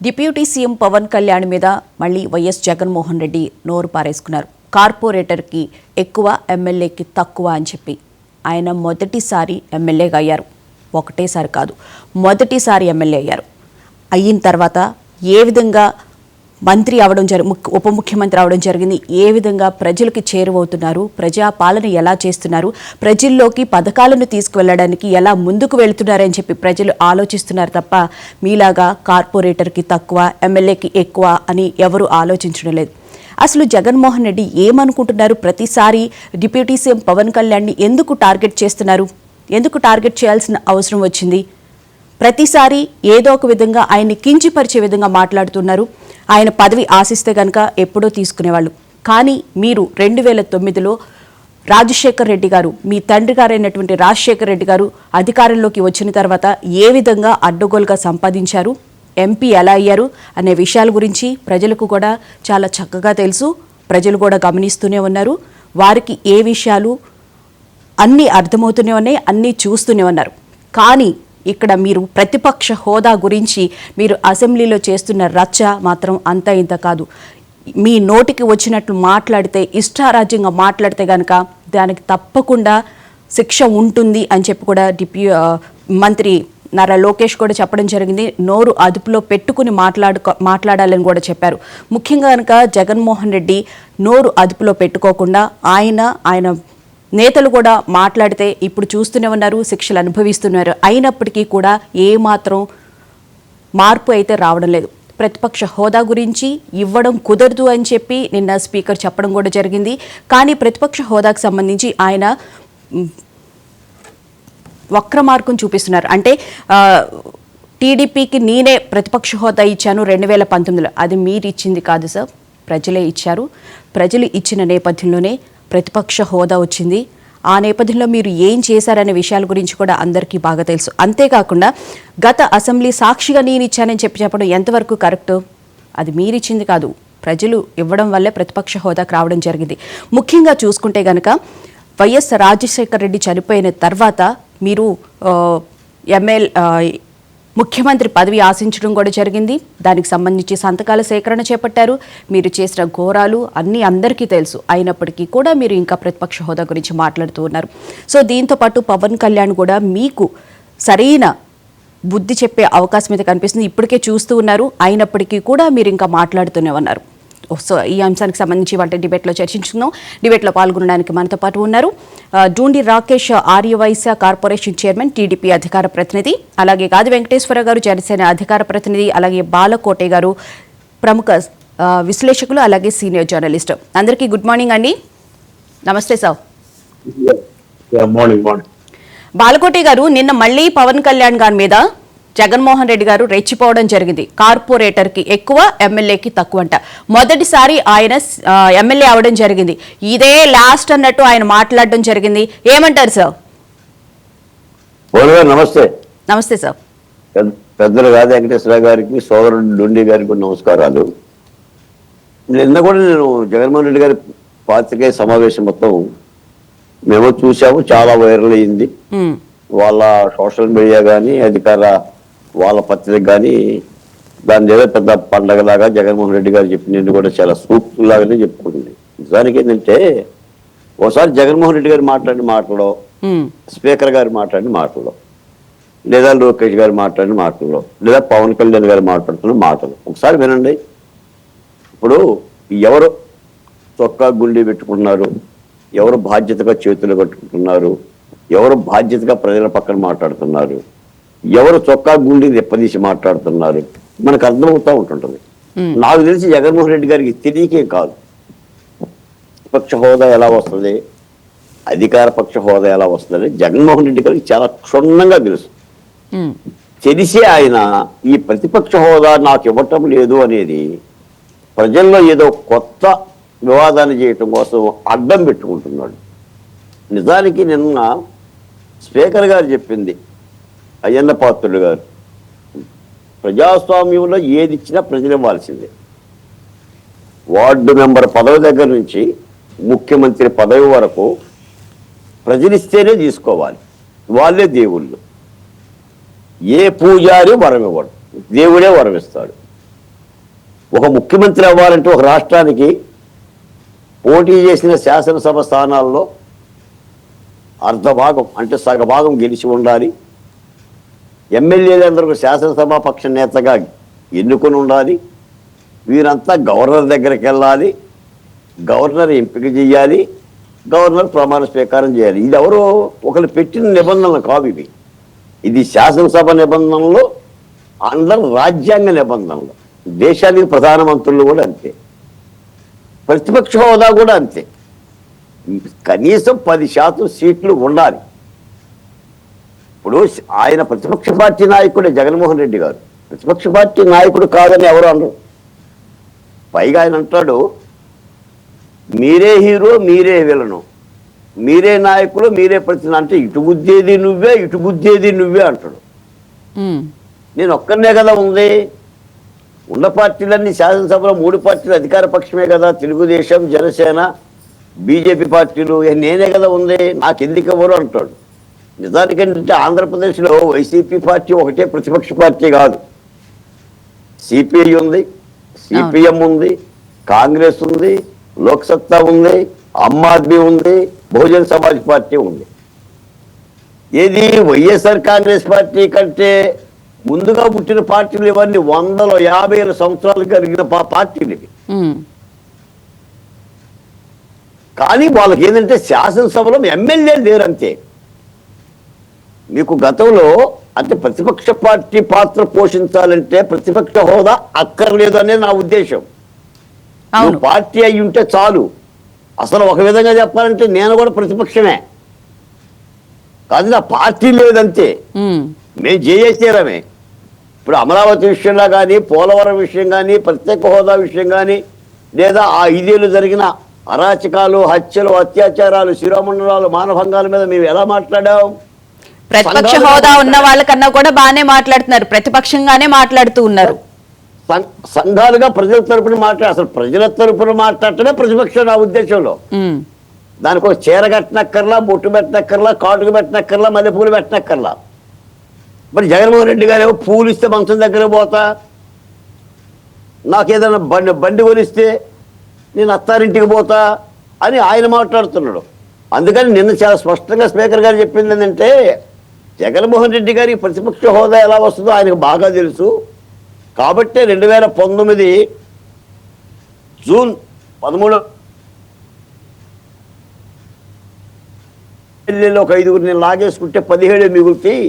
Deputy CM Pawan Kalyan మీద మళ్ళీ YS Jaganmohan Reddy నోరు పారేసుకున్నారు. కార్పొరేటర్కి ఎక్కువ, ఎమ్మెల్యేకి తక్కువ అని చెప్పి ఆయన మొదటిసారి ఎమ్మెల్యేగా అయ్యారు. ఒకటేసారి కాదు, మొదటిసారి ఎమ్మెల్యే అయ్యారు. అయిన తర్వాత ఏ విధంగా మంత్రి అవడం ఉప ముఖ్యమంత్రి అవడం జరిగింది, ఏ విధంగా ప్రజలకి చేరువవుతున్నారు, ప్రజాపాలన ఎలా చేస్తున్నారు, ప్రజల్లోకి పథకాలను తీసుకువెళ్ళడానికి ఎలా ముందుకు వెళుతున్నారని చెప్పి ప్రజలు ఆలోచిస్తున్నారు తప్ప మీలాగా కార్పొరేటర్కి తక్కువ, ఎమ్మెల్యేకి ఎక్కువ అని ఎవరు ఆలోచించడం లేదు. అసలు జగన్మోహన్ రెడ్డి ఏమనుకుంటున్నారు? ప్రతిసారి డిప్యూటీ సీఎం పవన్ కళ్యాణ్ని ఎందుకు టార్గెట్ చేస్తున్నారు? ఎందుకు టార్గెట్ చేయాల్సిన అవసరం వచ్చింది? ప్రతిసారి ఏదో ఒక విధంగా ఆయన్ని కించిపరిచే విధంగా మాట్లాడుతున్నారు. ఆయన పదవి ఆశిస్తే కనుక ఎప్పుడో తీసుకునేవాళ్ళు. కానీ మీరు 2009లో రాజశేఖర్ రెడ్డి గారు, మీ తండ్రి గారైనటువంటి రాజశేఖర్ రెడ్డి గారు అధికారంలోకి వచ్చిన తర్వాత ఏ విధంగా అడ్డగోలుగా సంపాదించారు, ఎంపీ ఎలా అయ్యారు అనే విషయాల గురించి ప్రజలకు కూడా చాలా చక్కగా తెలుసు. ప్రజలు కూడా గమనిస్తూనే ఉన్నారు. వారికి ఏ విషయాలు అన్నీ అర్థమవుతూనే ఉన్నాయి, అన్నీ చూస్తూనే ఉన్నారు. కానీ ఇక్కడ మీరు ప్రతిపక్ష హోదా గురించి మీరు అసెంబ్లీలో చేస్తున్న రచ్చ మాత్రం అంత ఇంత కాదు. మీ నోటికి వచ్చినట్లు మాట్లాడితే, ఇష్టారాజ్యంగా మాట్లాడితే కనుక దానికి తప్పకుండా శిక్ష ఉంటుంది అని చెప్పి కూడా మంత్రి నారా లోకేష్ కూడా చెప్పడం జరిగింది. నోరు అదుపులో పెట్టుకుని మాట్లాడాలని కూడా చెప్పారు. ముఖ్యంగా కనుక జగన్మోహన్ రెడ్డి నోరు అదుపులో పెట్టుకోకుండా ఆయన నేతలు కూడా మాట్లాడితే ఇప్పుడు చూస్తూనే ఉన్నారు, శిక్షలు అనుభవిస్తున్నారు. అయినప్పటికీ కూడా ఏమాత్రం మార్పు అయితే రావడం లేదు. ప్రతిపక్ష హోదా గురించి ఇవ్వడం కుదరదు అని చెప్పి నిన్న స్పీకర్ చెప్పడం కూడా జరిగింది. కానీ ప్రతిపక్ష హోదాకు సంబంధించి ఆయన వక్రమార్గం చూపిస్తున్నారు. అంటే టీడీపీకి నేనే ప్రతిపక్ష హోదా ఇచ్చాను 2019లో, అది మీరు ఇచ్చింది కాదు సార్, ప్రజలే ఇచ్చారు. ప్రజలు ఇచ్చిన నేపథ్యంలోనే ప్రతిపక్ష హోదా వచ్చింది. ఆ నేపథ్యంలో మీరు ఏం చేశారనే విషయాల గురించి కూడా అందరికీ బాగా తెలుసు. అంతేకాకుండా గత అసెంబ్లీ సాక్షిగా నేను ఇచ్చానని చెప్పడం ఎంతవరకు కరెక్ట్? అది మీరిచ్చింది కాదు, ప్రజలు ఇవ్వడం వల్లే ప్రతిపక్ష హోదాకు రావడం జరిగింది. ముఖ్యంగా చూసుకుంటే కనుక వైఎస్ రాజశేఖర్ రెడ్డి చనిపోయిన తర్వాత మీరు ముఖ్యమంత్రి పదవి ఆశించడం కూడా జరిగింది. దానికి సంబంధించి సంతకాల సేకరణ చేపట్టారు. మీరు చేసిన ఘోరాలు అన్నీ అందరికీ తెలుసు. అయినప్పటికీ కూడా మీరు ఇంకా ప్రతిపక్ష హోదా గురించి మాట్లాడుతూ ఉన్నారు. సో దీంతోపాటు పవన్ కళ్యాణ్ కూడా మీకు సరైన బుద్ధి చెప్పే అవకాశం అయితే కనిపిస్తుంది. ఇప్పటికే చూస్తూ ఉన్నారు. అయినప్పటికీ కూడా మీరు ఇంకా మాట్లాడుతూనే ఉన్నారు. సో ఈ అంశానికి సంబంధించి వాటి డిబేట్లో చర్చించుకుందాం. డిబేట్లో పాల్గొనడానికి మనతో పాటు ఉన్నారు డూండి రాకేష్, ఆర్యవైశ్య కార్పొరేషన్ చైర్మన్, టీడీపీ అధికార ప్రతినిధి, అలాగే గాది వెంకటేశ్వర గారు, జనసేన అధికార ప్రతినిధి, అలాగే బాలకోటే గారు ప్రముఖ విశ్లేషకులు, అలాగే సీనియర్ జర్నలిస్ట్. అందరికీ గుడ్ మార్నింగ్ అండి. నమస్తే సార్. బాలకోటే గారు, నిన్న మళ్ళీ పవన్ కళ్యాణ్ గారి మీద జగన్మోహన్ రెడ్డి గారు రెచ్చిపోవడం జరిగింది. కార్పొరేటర్కి ఎక్కువ, ఎమ్మెల్యేకి తక్కువ అంట. మొదటిసారి ఆయన ఎమ్మెల్యే అవడం జరిగింది. ఇదే లాస్ట్ అన్నట్టు ఆయన మాట్లాడడం జరిగింది. ఏమంటారు సార్? నమస్తే. నమస్తే సార్. పెద్దలు గాది వెంకటేశ్వర గారికి, సోదరుడు డుండి గారికి నమస్కారాలు. నిన్న కూడా నేను జగన్మోహన్ రెడ్డి గారి పాత్రికేయ సమావేశం మొత్తం మేము చూసాము. చాలా వైరల్ అయింది. వాళ్ళ సోషల్ మీడియా కానీ, అధికార వాళ్ళ పత్రిక కానీ దాని ఏదో పెద్ద పండగలాగా జగన్మోహన్ రెడ్డి గారు చెప్పినది కూడా చాలా సూక్తులాగానే చెప్పుకుంటుంది. నిజానికి ఏంటంటే ఒకసారి జగన్మోహన్ రెడ్డి గారు మాట్లాడిన మాటలో, స్పీకర్ గారు మాట్లాడిన మాటలో, లేదా లోకేష్ గారు మాట్లాడిన మాటల్లో, లేదా పవన్ కళ్యాణ్ గారు మాట్లాడుతున్న మాటలు ఒకసారి వినండి. ఇప్పుడు ఎవరు చొక్కా గుండీ పెట్టుకుంటున్నారు, ఎవరు బాధ్యతగా చేతులు కట్టుకుంటున్నారు, ఎవరు బాధ్యతగా ప్రజల పక్కన మాట్లాడుతున్నారు, ఎవరు చొక్కా గుండీ దెబ్బతీసి మాట్లాడుతున్నారు, మనకు అర్థమవుతూ ఉంటుంటుంది. నాకు తెలిసి జగన్మోహన్ రెడ్డి గారికి తెలియకే కాదు పక్ష హోదా ఎలా వస్తుంది, అధికార పక్ష హోదా ఎలా వస్తుంది జగన్మోహన్ రెడ్డి గారికి చాలా క్షుణ్ణంగా తెలుసు. తెలిసి ఆయన ఈ ప్రతిపక్ష హోదా నాకు ఇవ్వటం లేదు అనేది ప్రజల్లో ఏదో కొత్త వివాదాన్ని చేయటం కోసం అడ్డం పెట్టుకుంటున్నాడు. నిజానికి నిన్న స్పీకర్ గారు చెప్పింది, అయ్యన్న పాత్రుడు గారు, ప్రజాస్వామ్యంలో ఏది ఇచ్చినా ప్రజలు ఇవ్వాల్సిందే. వార్డు మెంబర్ పదవి దగ్గర నుంచి ముఖ్యమంత్రి పదవి వరకు ప్రజలిస్తేనే తీసుకోవాలి. వాళ్ళే దేవుళ్ళు. ఏ పూజారి వరం ఇవ్వడు, దేవుడే వరం ఇస్తాడు. ఒక ముఖ్యమంత్రి అవ్వాలంటే ఒక రాష్ట్రానికి పోటీ చేసిన శాసనసభ స్థానాల్లో అర్ధభాగం అంటే సగభాగం గెలిచి ఉండాలి. ఎమ్మెల్యేలందరూ శాసనసభ పక్ష నేతగా ఎన్నుకొని ఉండాలి. వీరంతా గవర్నర్ దగ్గరికి వెళ్ళాలి, గవర్నర్ ఎంపిక చేయాలి, గవర్నర్ ప్రమాణ స్వీకారం చేయాలి. ఇది ఎవరో ఒకరు పెట్టిన నిబంధనలు కావు ఇవి. ఇది శాసనసభ నిబంధనలు అండర్ రాజ్యాంగ నిబంధనలు. దేశానికి ప్రధానమంత్రులు కూడా అంతే, ప్రతిపక్ష హోదా కూడా అంతే. కనీసం 10% సీట్లు ఉండాలి. ఇప్పుడు ఆయన ప్రతిపక్ష పార్టీ నాయకుడే జగన్మోహన్ రెడ్డి గారు. ప్రతిపక్ష పార్టీ నాయకుడు కాదని ఎవరు అనరు. పైగా ఆయన అంటాడు, మీరే హీరో మీరే విలను, మీరే నాయకులు మీరే ప్రతి అంటే ఇటు గుద్దేది నువ్వే ఇటు గుద్దేది నువ్వే అంటాడు. నేను ఒక్కనే కదా ఉంది, ఉన్న పార్టీలన్నీ శాసనసభలో 3 పార్టీలు అధికార పక్షమే కదా, తెలుగుదేశం, జనసేన, బీజేపీ పార్టీలు, నేనే కదా ఉంది, నాకెందుకు ఎవరు అంటాడు. నిజానికి ఏంటంటే ఆంధ్రప్రదేశ్లో వైసీపీ పార్టీ ఒకటే ప్రతిపక్ష పార్టీ కాదు. సిపిఐ ఉంది, సిపిఎం ఉంది, కాంగ్రెస్ ఉంది, లోక్సత్తా ఉంది, ఆమ్ ఆద్మీ ఉంది, బహుజన్ సమాజ్ పార్టీ ఉంది. ఏది వైఎస్ఆర్ కాంగ్రెస్ పార్టీ కంటే ముందుగా పుట్టిన పార్టీలు ఇవన్నీ 150 సంవత్సరాలు కలిగిన పార్టీలు ఇవి. కానీ వాళ్ళకి ఏంటంటే శాసనసభలో ఎమ్మెల్యే లేరంతే. మీకు గతంలో అంటే ప్రతిపక్ష పార్టీ పాత్ర పోషించాలంటే ప్రతిపక్ష హోదా అక్కర్లేదు అనేది నా ఉద్దేశం. నువ్వు పార్టీ అయి ఉంటే చాలు. అసలు ఒక విధంగా చెప్పాలంటే నేను కూడా ప్రతిపక్షమే కాదు, నా పార్టీ లేదంతే. మేము జేఏసీరమే. ఇప్పుడు అమరావతి విషయంలో కానీ, పోలవరం విషయం కానీ, ప్రత్యేక హోదా విషయం కానీ, లేదా ఆ 5 ఏళ్ళు జరిగిన అరాచకాలు, హత్యలు, అత్యాచారాలు, శిరోమండలాలు, మానభంగాల మీద మేము ఎలా మాట్లాడాం? ప్రతిపక్ష హోదా ఉన్న వాళ్ళకన్నా కూడా బాగానే మాట్లాడుతున్నారు, ప్రతిపక్షంగానే మాట్లాడుతూ ఉన్నారు. సంఘాలుగా ప్రజల తరపున అసలు ప్రజల తరపున మాట్లాడటమే ప్రతిపక్షం నా ఉద్దేశంలో. దానికి ఒక చీర కట్టనక్కర్లా, బొట్టు పెట్టనక్కర్లా, కాటుకు పెట్టనక్కర్లా, మల్లెపూలు పెట్టనక్కర్లా. మరి జగన్మోహన్ రెడ్డి గారు ఏమో పూలు ఇస్తే మంచం దగ్గర పోతా, నాకేదైనా బండి కొనిస్తే నేను అత్తారింటికి పోతా అని ఆయన మాట్లాడుతున్నాడు. అందుకని నిన్న చాలా స్పష్టంగా స్పీకర్ గారు చెప్పింది ఏంటంటే, జగన్మోహన్ రెడ్డి గారికి ప్రతిపక్ష హోదా ఎలా వస్తుందో ఆయనకు బాగా తెలుసు. కాబట్టి 2019 జూన్ 13 ఒక 5గురు నేను లాగేసుకుంటే 17 మిగులుతాయి,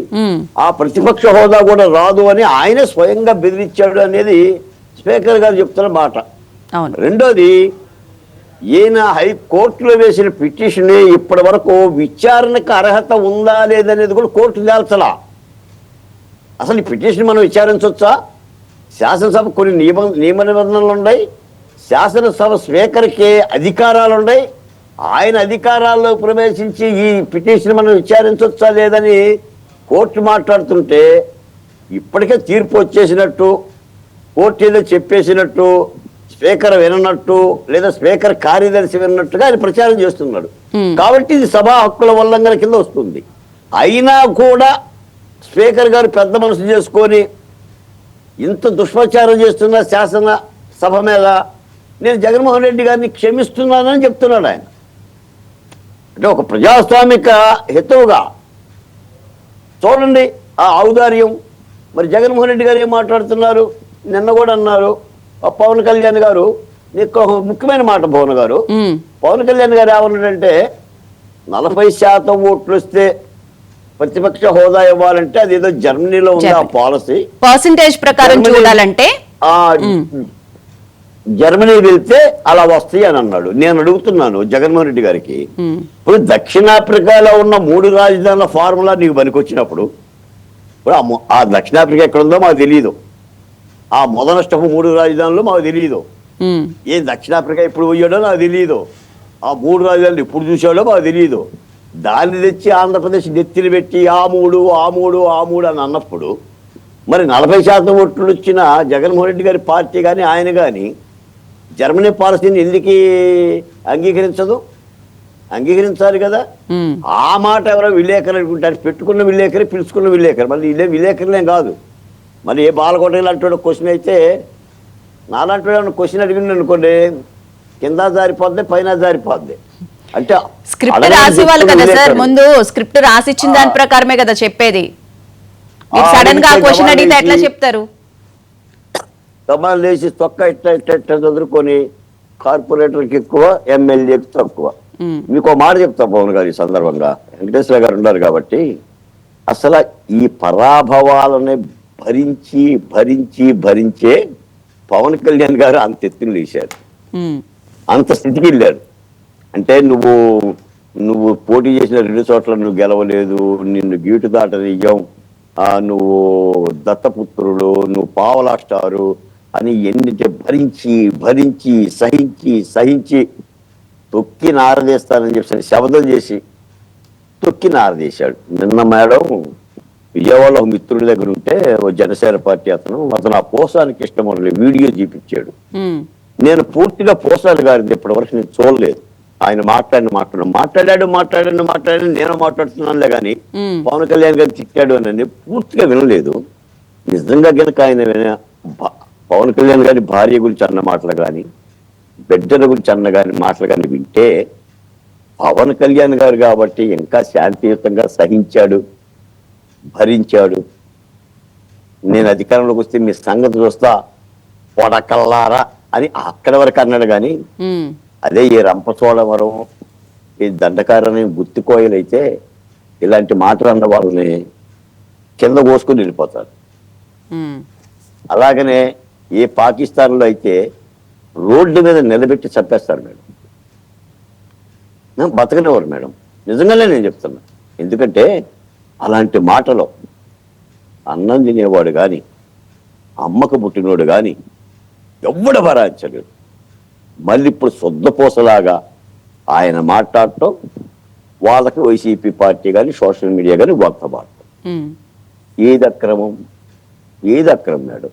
ఆ ప్రతిపక్ష హోదా కూడా రాదు అని ఆయన స్వయంగా బెదిరించాడు అనేది స్పీకర్ గారు చెప్తున్న మాట. రెండోది, ఈయన హైకోర్టులో వేసిన పిటిషన్ ఇప్పటి వరకు విచారణకు అర్హత ఉందా లేదనేది కూడా కోర్టు తేల్చలా. అసలు ఈ పిటిషన్ మనం విచారించవచ్చా? శాసనసభ కొన్ని నియమ నిబంధనలు ఉన్నాయి, శాసనసభ స్పీకర్కి అధికారాలు ఉన్నాయి. ఆయన అధికారాల్లో ప్రవేశించి ఈ పిటిషన్ మనం విచారించవచ్చా లేదని కోర్టు మాట్లాడుతుంటే, ఇప్పటికే తీర్పు వచ్చేసినట్టు, కోర్టు ఏదో చెప్పేసినట్టు, స్పీకర్ వినట్టు, లేదా స్పీకర్ కార్యదర్శి విన్నట్టుగా ఆయన ప్రచారం చేస్తున్నాడు. కాబట్టి ఇది సభా హక్కుల ఉల్లంఘన కింద వస్తుంది. అయినా కూడా స్పీకర్ గారు పెద్ద మనసు చేసుకొని ఇంత దుష్ప్రచారం చేస్తున్న శాసన సభ మీద నేను జగన్మోహన్ రెడ్డి గారిని క్షమిస్తున్నానని చెప్తున్నాడు ఆయన. అంటే ఒక ప్రజాస్వామిక హేతువుగా చూడండి ఆ ఔదార్యం. మరి జగన్మోహన్ రెడ్డి గారు ఏం మాట్లాడుతున్నారు? నిన్న కూడా అన్నారు పవన్ కళ్యాణ్ గారు, నీకు ముఖ్యమైన మాట భువన్ గారు, పవన్ కళ్యాణ్ గారు ఏమన్నాడంటే 40% ఓట్లు వస్తే ప్రతిపక్ష హోదా ఇవ్వాలంటే అదేదో జర్మనీలో ఉంది ఆ పాలసీ, పర్సెంటేజ్ ప్రకారం చూడాలంటే జర్మనీ వెళ్తే అలా వస్తాయి అని అన్నాడు. నేను అడుగుతున్నాను జగన్మోహన్ రెడ్డి గారికి, ఇప్పుడు దక్షిణాఫ్రికాలో ఉన్న 3 రాజధానుల ఫార్ములా నీకు పనికొచ్చినప్పుడు, ఇప్పుడు ఆ దక్షిణాఫ్రికా ఎక్కడ ఉందో మాకు తెలియదు, ఆ మొదనష్టపు 3 రాజధానులు మాకు తెలియదు, ఏ దక్షిణాఫ్రికా ఎప్పుడు పోయాడో నాకు తెలియదు, ఆ 3 రాజధానులు ఎప్పుడు చూసాడో మాకు తెలియదు. దాన్ని తెచ్చి ఆంధ్రప్రదేశ్ నెత్తిని పెట్టి ఆ మూడు అని అన్నప్పుడు మరి 40% ఓట్లు వచ్చిన జగన్మోహన్ రెడ్డి గారి పార్టీ కానీ ఆయన కానీ జర్మనీ పాలసీని ఎందుకు అంగీకరించదు? అంగీకరించాలి కదా. ఆ మాట ఎవరో విలేకరు అనుకుంటారు, పెట్టుకున్న విలేకరి, పిలుచుకున్న విలేకరు, మళ్ళీ ఇదే విలేకరులేం కాదు. మళ్ళీ ఏ బాలకోటలు అంటాడో క్వశ్చన్ అయితే నాలాంటి క్వశ్చన్ అడిగింది అనుకోండి, కింద జారిపోద్ది, పైన జారిపోద్ది. అంటే స్క్రిప్ట్ రాసేవాళ్ళు కదా సార్, ముందు స్క్రిప్ట్ రాసిచ్చిన దాని ప్రకారమే కదా చెప్పేది. మీరు సడన్ గా క్వశ్చన్ అడిగితే ఎట్లా చెప్తారు? సమాలు లేచి తొక్క ఇట్లా చదువుకొని కార్పొరేటర్కి ఎక్కువ, ఎమ్మెల్యేకి తక్కువ. మీకు ఒక మాట చెప్తా పవన్ గారు ఈ సందర్భంగా, వెంకటేశ్వర గారు ఉన్నారు కాబట్టి, అసలు ఈ పరాభవాలని భరించి భరించి భరించే పవన్ కళ్యాణ్ గారు అంత ఎత్తున లేచారు, అంత స్థితికి వెళ్ళారు. అంటే నువ్వు పోటీ చేసిన 2 చోట్ల నువ్వు గెలవలేదు, నిన్ను గీటు దాటనియ్యం, నువ్వు దత్తపుత్రుడు, నువ్వు పావలా స్టారు అని ఎన్నింటి భరించి భరించి సహించి సహించి తొక్కి నారదేస్తానని చెప్పి శపథం చేసి తొక్కి నారదేశాడు. నిన్న మేడం విజయవాడలో ఒక మిత్రుడి దగ్గర ఉంటే ఓ జనసేన పార్టీ అతను ఆ పోసానికి ఇష్టం వీడియో చూపించాడు. నేను పూర్తిగా పోసాని గారిది ఇప్పటివరకు నేను చూడలేదు. ఆయన మాట్లాడాడు నేను మాట్లాడుతున్నానులే కానీ పవన్ కళ్యాణ్ గారు తిట్టాడు అని పూర్తిగా వినలేదు. నిజంగా కనుక ఆయన పవన్ కళ్యాణ్ గారి భార్య గురించి అన్న మాటలు కానీ, బిడ్డల గురించి అన్న మాటలు కానీ వింటే, పవన్ కళ్యాణ్ గారు కాబట్టి ఇంకా శాంతియుతంగా సహించాడు, భరించాడు. నేను అధికారంలోకి వస్తే మీ సంగతి చూస్తా పొడకల్లారా అని అక్కడి వరకు అన్నాడు. కానీ అదే ఈ రంపచోడవరం, ఈ దండకారని గుత్తికోయలైతే ఇలాంటి మాటలు అన్న వాళ్ళని కింద కోసుకుని వెళ్ళిపోతారు. అలాగనే ఏ పాకిస్తాన్లో అయితే రోడ్డు మీద నిలబెట్టి చంపేస్తారు మేడం, బతకనివ్వరు మేడం. నిజంగానే నేను చెప్తున్నా. ఎందుకంటే అలాంటి మాటలో అన్నం తినేవాడు కానీ, అమ్మకు పుట్టినోడు కానీ ఎవ్వడు భరాయించలేడు. మళ్ళీ ఇప్పుడు శుద్ధపోసలాగా ఆయన మాట్లాడటం, వాళ్ళకి వైసీపీ పార్టీ కానీ సోషల్ మీడియా కానీ వంతబాడటం. ఏది అక్రమం మేడం?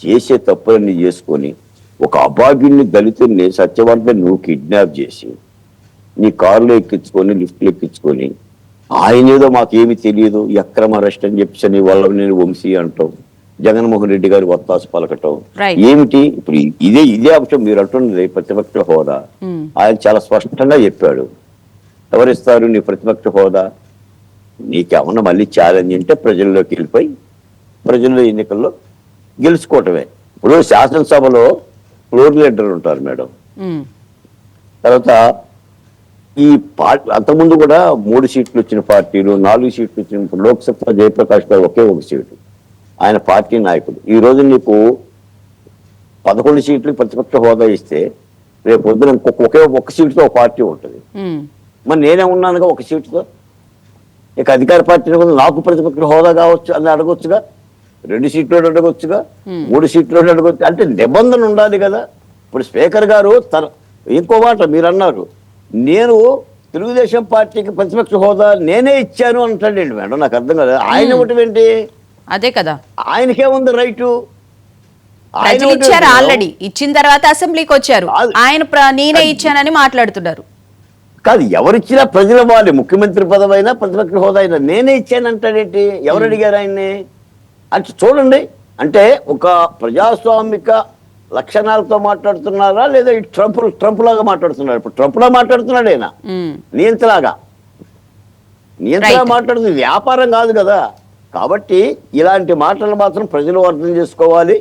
చేసే తప్పులన్నీ చేసుకొని ఒక అభాగ్యుల్ని, దళితుల్ని, సత్యవర్ధన్ నువ్వు కిడ్నాప్ చేసి నీ కారులో ఎక్కించుకొని, లిఫ్ట్లు ఎక్కించుకొని, ఆయన ఏదో మాకేమి తెలియదు అక్రమ అరెస్ట్ అని చెప్పి వాళ్ళ నేను వంశీ అంటాం, జగన్మోహన్ రెడ్డి గారు వత్తాసు పలకటం ఏమిటి? ఇప్పుడు ఇదే అంశం మీరు అంటున్నది ప్రతిపక్ష హోదా. ఆయన చాలా స్పష్టంగా చెప్పాడు, ఎవరిస్తారు నీ ప్రతిపక్ష హోదా? నీకేమన్నా మళ్ళీ ఛాలెంజ్ అంటే ప్రజల్లోకి వెళ్ళిపోయి ప్రజల్లో ఎన్నికల్లో గెలుచుకోవటమే. ఇప్పుడు శాసనసభలో ఫ్లోర్ లీడర్ ఉంటారు మేడం. తర్వాత ఈ పార్టీ అంతకుముందు కూడా 3 సీట్లు వచ్చిన పార్టీలు, 4 సీట్లు వచ్చిన లోక్సభ జయప్రకాష్ గారు ఒకే 1 సీటు, ఆయన పార్టీ నాయకుడు. ఈ రోజు నీకు 11 సీట్లు ప్రతిపక్ష హోదా ఇస్తే రేపు పొద్దున ఒకే 1 సీటుతో ఒక పార్టీ ఉంటుంది. మరి నేనే ఉన్నానుగా 1 సీటుతో. ఇక అధికార పార్టీ నాకు ప్రతిపక్ష హోదా కావచ్చు అని అడగొచ్చుగా, 2 సీట్లు అడగొచ్చుగా, 3 సీట్లు అడగొచ్చు. అంటే నిబంధన ఉండాలి కదా. ఇప్పుడు స్పీకర్ గారు ఇంకో మాట మీరు అన్నారు, నేను తెలుగుదేశం పార్టీకి ప్రతిపక్ష హోదా నేనే ఇచ్చాను అంటాడండి మేడం. నాకు అర్థం కదా. ఆయన ఒకటి ఏంటి? అదే కదా, ఆయనకేముంది రైటు? ఇచ్చారు, ఆల్రెడీ ఇచ్చిన తర్వాత అసెంబ్లీకి వచ్చారు, ఆయన నేనే ఇచ్చానని మాట్లాడుతున్నారు. కాదు, ఎవరిచ్చినా ప్రజల వాళ్ళు, ముఖ్యమంత్రి పదవి అయినా ప్రతిపక్ష హోదా అయినా నేనే ఇచ్చానంటాడేంటి? ఎవరు అడిగారు ఆయన్ని? అంటే చూడండి, అంటే ఒక ప్రజాస్వామిక లక్షణాలతో మాట్లాడుతున్నారా లేదా ట్రంప్ లాగా మాట్లాడుతున్నాడు? ఇప్పుడు ట్రంప్ లా మాట్లాడుతున్నాడు ఆయన, నియంత్రలాగా మాట్లాడుతుంది. వ్యాపారం కాదు కదా. కాబట్టి ఇలాంటి మాటలు మాత్రం ప్రజలు అర్థం చేసుకోవాలి.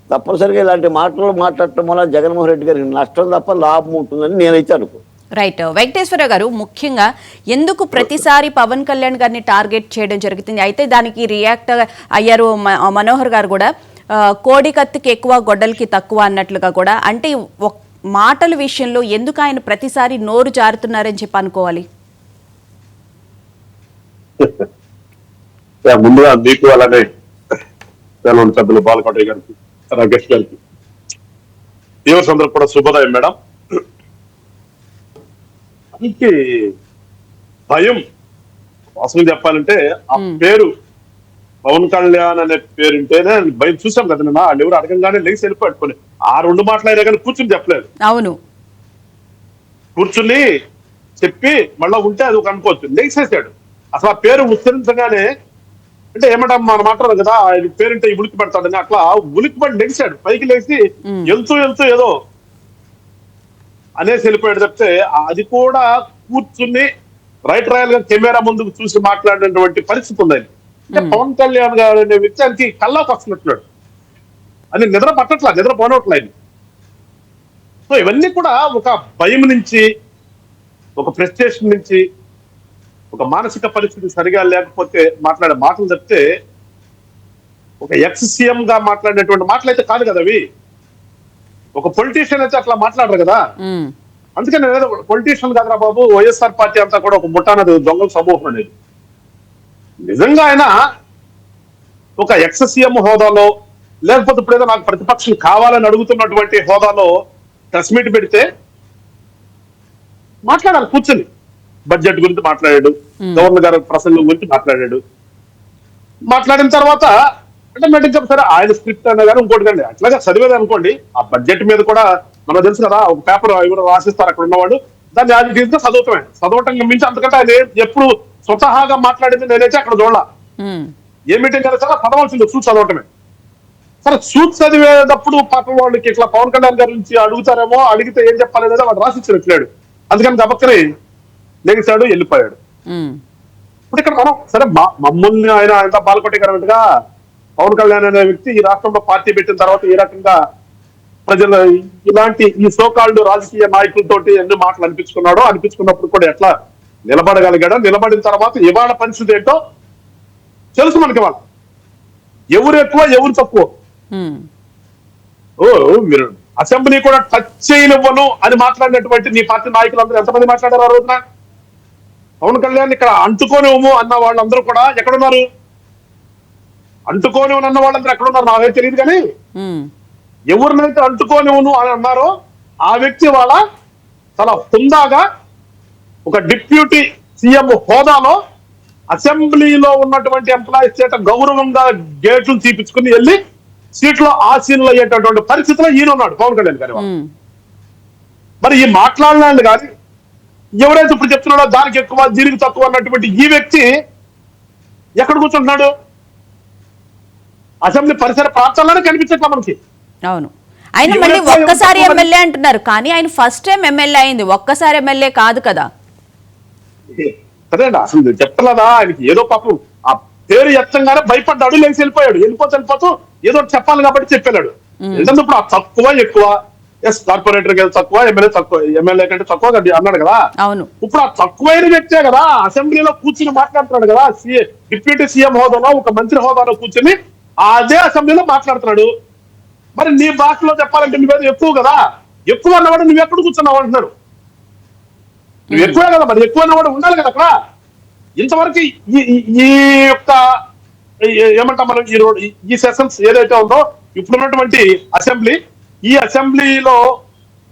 తప్పనిసరిగా ఇలాంటి మాటలు మాట్లాడటం వల్ల జగన్మోహన్ రెడ్డి గారికి నష్టం తప్ప లాభం ఉంటుందని నేనైతే అనుకో. రైట్. వెంకటేశ్వర గారు, ముఖ్యంగా ఎందుకు ప్రతిసారి పవన్ కళ్యాణ్ గారిని టార్గెట్ చేయడం జరుగుతుంది? అయితే దానికి రియాక్ట్ అయ్యారు మనోహర్ గారు కూడా, కోడి కత్తికి ఎక్కువ గొడ్డలకి తక్కువ అన్నట్లుగా కూడా. అంటే మాటల విషయంలో ఎందుకు ఆయన ప్రతిసారి నోరు జారుతున్నారని చెప్పి అనుకోవాలి? ముందుగా మీకు అలానే సభ్యులు బాలకోటయ్య గారికి, రాకేష్ గారికి, వ్యూవర్స్ అందరూ కూడా శుభోదయం మేడం. అందుకే భయం వాస్తవం చెప్పాలంటే ఆ పేరు పవన్ కళ్యాణ్ అనే పేరుంటేనే భయం. చూసాం కదా నిన్న, వాళ్ళు ఎవరు అడగంగానే లేచి వెళ్ళిపోయి ఆ 2 మాటలైనా కానీ కూర్చుని చెప్పలేదు. అవును, కూర్చుని చెప్పి మళ్ళా ఉంటే అది ఒక అనుకోవచ్చు, లేచేసాడు. అసలు ఆ పేరు ఉచ్చరించగానే అంటే ఏమంటాం మనం మాట్లాడదు కదా, ఆయన పేరుంటే ఉలికి పెడతాడని, అట్లా ఉలికి పడి లెగిశాడు, పైకి లేచి వెళ్తూ ఏదో అనేసి వెళ్ళిపోయాడు చెప్తే, అది కూడా కూర్చుని రైట్ రాయల్ గా కెమెరా ముందుకు చూసి మాట్లాడినటువంటి పరిస్థితి ఉంది. అంటే పవన్ కళ్యాణ్ గారు అనే వ్యక్తి ఆయనకి కల్లాకు వస్తున్నట్టున్నాడు అని, నిద్ర పట్టట్లా, నిద్ర పోనట్లేదు. సో ఇవన్నీ కూడా ఒక భయం నుంచి, ఒక ఫ్రస్ట్రేషన్ నుంచి, ఒక మానసిక పరిస్థితి సరిగా లేకపోతే మాట్లాడే మాటలు చెప్తే, ఒక ఎక్స్ సీఎం గా మాట్లాడినటువంటి మాటలు అయితే కాదు కదా అవి. ఒక పొలిటీషియన్ అయితే అట్లా మాట్లాడరు కదా. అందుకే నేను పొలిటీషియన్ కాదురా బాబు, వైఎస్ఆర్ పార్టీ అంతా కూడా ఒక ముఠానది, దొంగల సమూహం అనేది. నిజంగా ఆయన ఒక ఎక్స్ సీఎం హోదాలో, లేకపోతే ఇప్పుడు ఏదో నాకు ప్రతిపక్షం కావాలని అడుగుతున్నటువంటి హోదాలో ప్రెస్ మీట్ పెడితే మాట్లాడాలి కూర్చొని. బడ్జెట్ గురించి మాట్లాడాడు, గవర్నర్ గారి ప్రసంగం గురించి మాట్లాడాడు. మాట్లాడిన తర్వాత ఆటోమేటిక్ గా సరే ఆయన స్క్రిప్ట్ అన్నా కానీ ఇంకోటి కానీ అట్లాగా చదివేది అనుకోండి, ఆ బడ్జెట్ మీద కూడా మనకు తెలుసు కదా, ఒక పేపర్ ఎవరు రాసిస్తారు అక్కడ ఉన్నవాడు, దాన్ని అది తీసుకుని చదవటం మించి అంతకంటే ఆయన ఎప్పుడు స్వతహాగా మాట్లాడింది నేనైతే అక్కడ చూడాల. ఏ మీటింగ్ అయినా సరే చదవాల్సింది, చూసి చదవటమే. సరే చూసి చదివేటప్పుడు పాపం వాళ్ళకి ఇట్లా పవన్ కళ్యాణ్ గారి నుంచి అడుగుతారేమో, అడిగితే ఏం చెప్పాలనేది వాడు రాసిచ్చినట్లేడు. అందుకని దబక్కని లెగిసాడు, వెళ్ళిపోయాడు. ఇప్పుడు ఇక్కడ మనం సరే మమ్మల్ని ఆయన బాలకొట్టేకరన్నట్టుగా పవన్ కళ్యాణ్ అనే వ్యక్తి ఈ రాష్ట్రంలో పార్టీ పెట్టిన తర్వాత ఏ రకంగా ప్రజలు ఇలాంటి ఈ సోకాల్డ్ రాజకీయ నాయకులతో ఎన్ని మాటలు అనిపించుకున్నప్పుడు కూడా ఎట్లా నిలబడగలిగాడో, నిలబడిన తర్వాత ఇవాళ పరిస్థితి ఏంటో తెలుసు మనకి. వాళ్ళు ఎవరు ఎక్కువ ఎవరు తక్కువ. మీరు అసెంబ్లీ కూడా టచ్ చేయనివ్వను అని మాట్లాడినటువంటి నీ పార్టీ నాయకులందరూ ఎంతమంది మాట్లాడారు ఆ రోజున? పవన్ కళ్యాణ్ ఇక్కడ అంటుకోనివ్వము అన్న వాళ్ళందరూ కూడా ఎక్కడున్నారు? అంటుకోనివ్వను అన్న వాళ్ళందరూ ఎక్కడున్నారు నాకే తెలియదు, కానీ ఎవరినైతే అంటుకోనివ్వను అని అన్నారో ఆ వ్యక్తి వాళ్ళ చాలా హుందాగా ఒక డిప్యూటీ సీఎం హోదాలో అసెంబ్లీలో ఉన్నటువంటి ఎంప్లాయీస్ చేత గౌరవంగా గేట్లు తీపించుకుని వెళ్ళి సీట్లో ఆసీనులు అయ్యేటటువంటి పరిస్థితిలో ఈయన ఉన్నాడు పవన్ కళ్యాణ్ గారు. మరి ఈ మాట్లాడలేదు కానీ ఎవరైతే ఇప్పుడు చెప్తున్నాడో దానికి ఎక్కువ దీనికి తక్కువ అన్నటువంటి ఈ వ్యక్తి ఎక్కడ కూర్చుంటున్నాడు? అసెంబ్లీ పరిసర ప్రాంతాల్లోనే కనిపించట్లా మనకి. అవును, ఆయన మళ్ళీ ఒక్కసారి ఎమ్మెల్యే అంటున్నారు, కానీ ఆయన ఫస్ట్ టైం ఎమ్మెల్యే అయింది, ఒక్కసారి ఎమ్మెల్యే కాదు కదా. సరేండి, అసలు చెప్పలేదా ఆయనకి? ఏదో పాపం ఆ పేరు ఎత్తంగానే భయపడ్డాడు, లేచి వెళ్ళిపోతూ ఏదో చెప్పాలి కాబట్టి చెప్పాడు. ఎందుకంటే ఇప్పుడు ఆ తక్కువ ఎక్కువ, ఎస్ కార్పొరేటర్ తక్కువ, ఎమ్మెల్యే కంటే తక్కువ అన్నాడు కదా. అవును, ఇప్పుడు ఆ తక్కువైన వ్యక్తే కదా అసెంబ్లీలో కూర్చుని మాట్లాడుతున్నాడు కదా. డిప్యూటీ సీఎం హోదాలో, ఒక మంత్రి హోదాలో కూర్చుని అదే అసెంబ్లీలో మాట్లాడుతున్నాడు. మరి నీ భాషలో చెప్పాలంటే నువ్వేదో ఎక్కువ కదా, ఎక్కువ అన్నవాడు నువ్వు ఎక్కడ కూర్చున్నావు అంటున్నారు. నువ్వు ఎక్కువే కదా, మరి ఎక్కువ అన్నవాడు ఉండాలి కదా అక్కడ. ఇంతవరకు ఈ యొక్క ఏమంటాం మనం, ఈ సెషన్స్ ఏదైతే ఉందో ఇప్పుడున్నటువంటి అసెంబ్లీ, ఈ అసెంబ్లీలో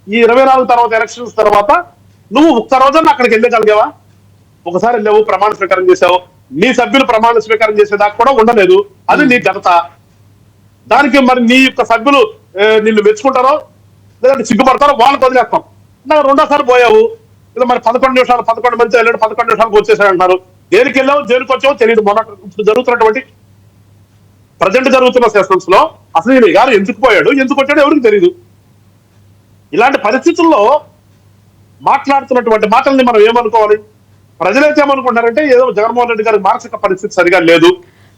ఈ 24 తర్వాత ఎలక్షన్స్ తర్వాత నువ్వు ఒక్క రోజున అక్కడికి వెళ్ళగలిగావా? ఒకసారి వెళ్ళావు, ప్రమాణ స్వీకారం చేసావు, నీ సభ్యులు ప్రమాణ స్వీకారం చేసేదాకా కూడా ఉండలేదు. అది నీ ఘనత. దానికి మరి నీ యొక్క సభ్యులు నిన్ను మెచ్చుకుంటారో లేదంటే సిగ్గుపడతారో వాళ్ళకి వదిలేస్తాం. నాకు రెండోసారి పోయావు, ఇలా మరి 11 నిమిషాలు 11 మంది వెళ్ళాడు, 11 నిమిషాలకు వచ్చేసాడంటారు. దేనికి వెళ్ళావు, దేనికి వచ్చావో తెలియదు. ఇప్పుడు జరుగుతున్నటువంటి ప్రజెంట్ జరుగుతున్న సెషన్స్ లో అసలు ఈయన గారు ఎందుకు పోయాడు, ఎందుకు వచ్చాడో ఎవరికి తెలియదు. ఇలాంటి పరిస్థితుల్లో మాట్లాడుతున్నటువంటి మాటల్ని మనం ఏమనుకోవాలి? ప్రజలైతే ఏమనుకుంటారంటే ఏదో జగన్మోహన్ రెడ్డి గారి మానసిక పరిస్థితి సరిగా లేదు.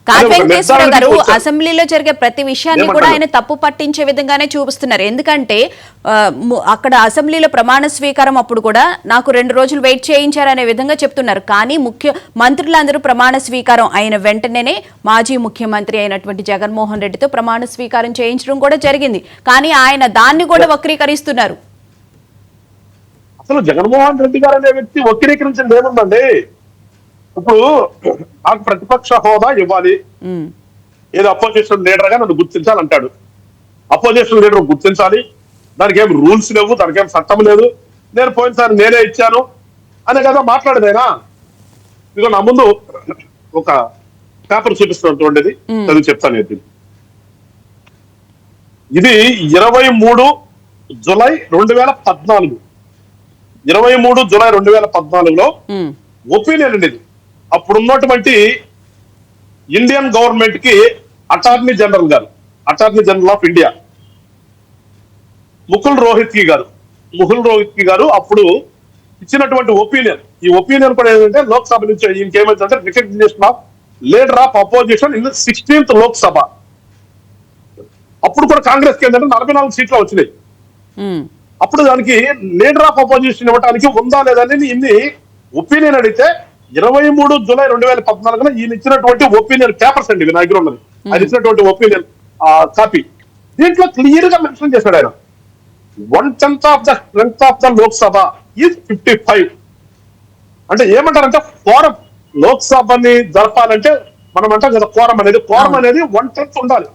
వెంకటేశ్వర గారు, అసెంబ్లీలో జరిగే ప్రతి విషయాన్ని కూడా ఆయన తప్పు పట్టించే విధంగానే చూపిస్తున్నారు. ఎందుకంటే అక్కడ అసెంబ్లీలో ప్రమాణ స్వీకారం అప్పుడు కూడా నాకు 2 రోజులు వెయిట్ చేయించారనే విధంగా చెప్తున్నారు. కానీ మంత్రులందరూ ప్రమాణ స్వీకారం అయిన వెంటనే మాజీ ముఖ్యమంత్రి అయినటువంటి జగన్మోహన్ రెడ్డితో ప్రమాణ స్వీకారం చేయించడం కూడా జరిగింది. కానీ ఆయన దాన్ని కూడా వక్రీకరిస్తున్నారు. అసలు జగన్మోహన్ రెడ్డి గారు అనే వ్యక్తి వక్రీకరించింది ఏముందండి? ఇప్పుడు నాకు ప్రతిపక్ష హోదా ఇవ్వాలి, ఏదో అపోజిషన్ లీడర్ గా నన్ను గుర్తించాలంటాడు. అపోజిషన్ లీడర్ గుర్తించాలి, దానికి ఏం రూల్స్ లేవు, దానికి ఏం చట్టం లేదు, నేను పోయినసారి నేనే ఇచ్చాను అనే కదా మాట్లాడేదైనా. ఇదిగో నా ముందు ఒక పేపర్ చూపిస్తున్నటువంటిది చదివి చెప్తాను. ఇది 23 జూలై 2014, 23 జూలై 2014లో ఒపీనియన్ అండి ఇది. అప్పుడున్నటువంటి ఇండియన్ గవర్నమెంట్ కి attorney general of India Mukul రోహిత్కి గారు అప్పుడు ఇచ్చినటువంటి ఒపీనియన్, ఈ ఒపీనియన్ కూడా ఏంటంటే లోక్సభ నుంచి ఇంకేమైందంటే recognition of leader of opposition in 16th Lok Sabha. అప్పుడు కూడా కాంగ్రెస్ కి ఏంటంటే 44 సీట్లు వచ్చినాయి. అప్పుడు దానికి లీడర్ ఆఫ్ అపోజిషన్ ఇవ్వడానికి ఉందా లేదని ఇన్ని ఒపీనియన్ అడిగితే 23 జూలై 2014 ఈయన ఇచ్చినటువంటి ఒపీనియన్ పేపర్స్ అండి నా దగ్గర ఉన్నది. ఆయన ఇచ్చినటువంటి ఒపీనియన్ కాపీ దీంట్లో క్లియర్ గా మెన్షన్ చేశాడు ఆయన 1/10 of the strength of the Lok Sabha is 55. అంటే ఏమంటారంటే కోరం లోక్సభని జరపాలంటే మనం అంటాం కదా కోరం అనేది 1/10 ఉండాలి.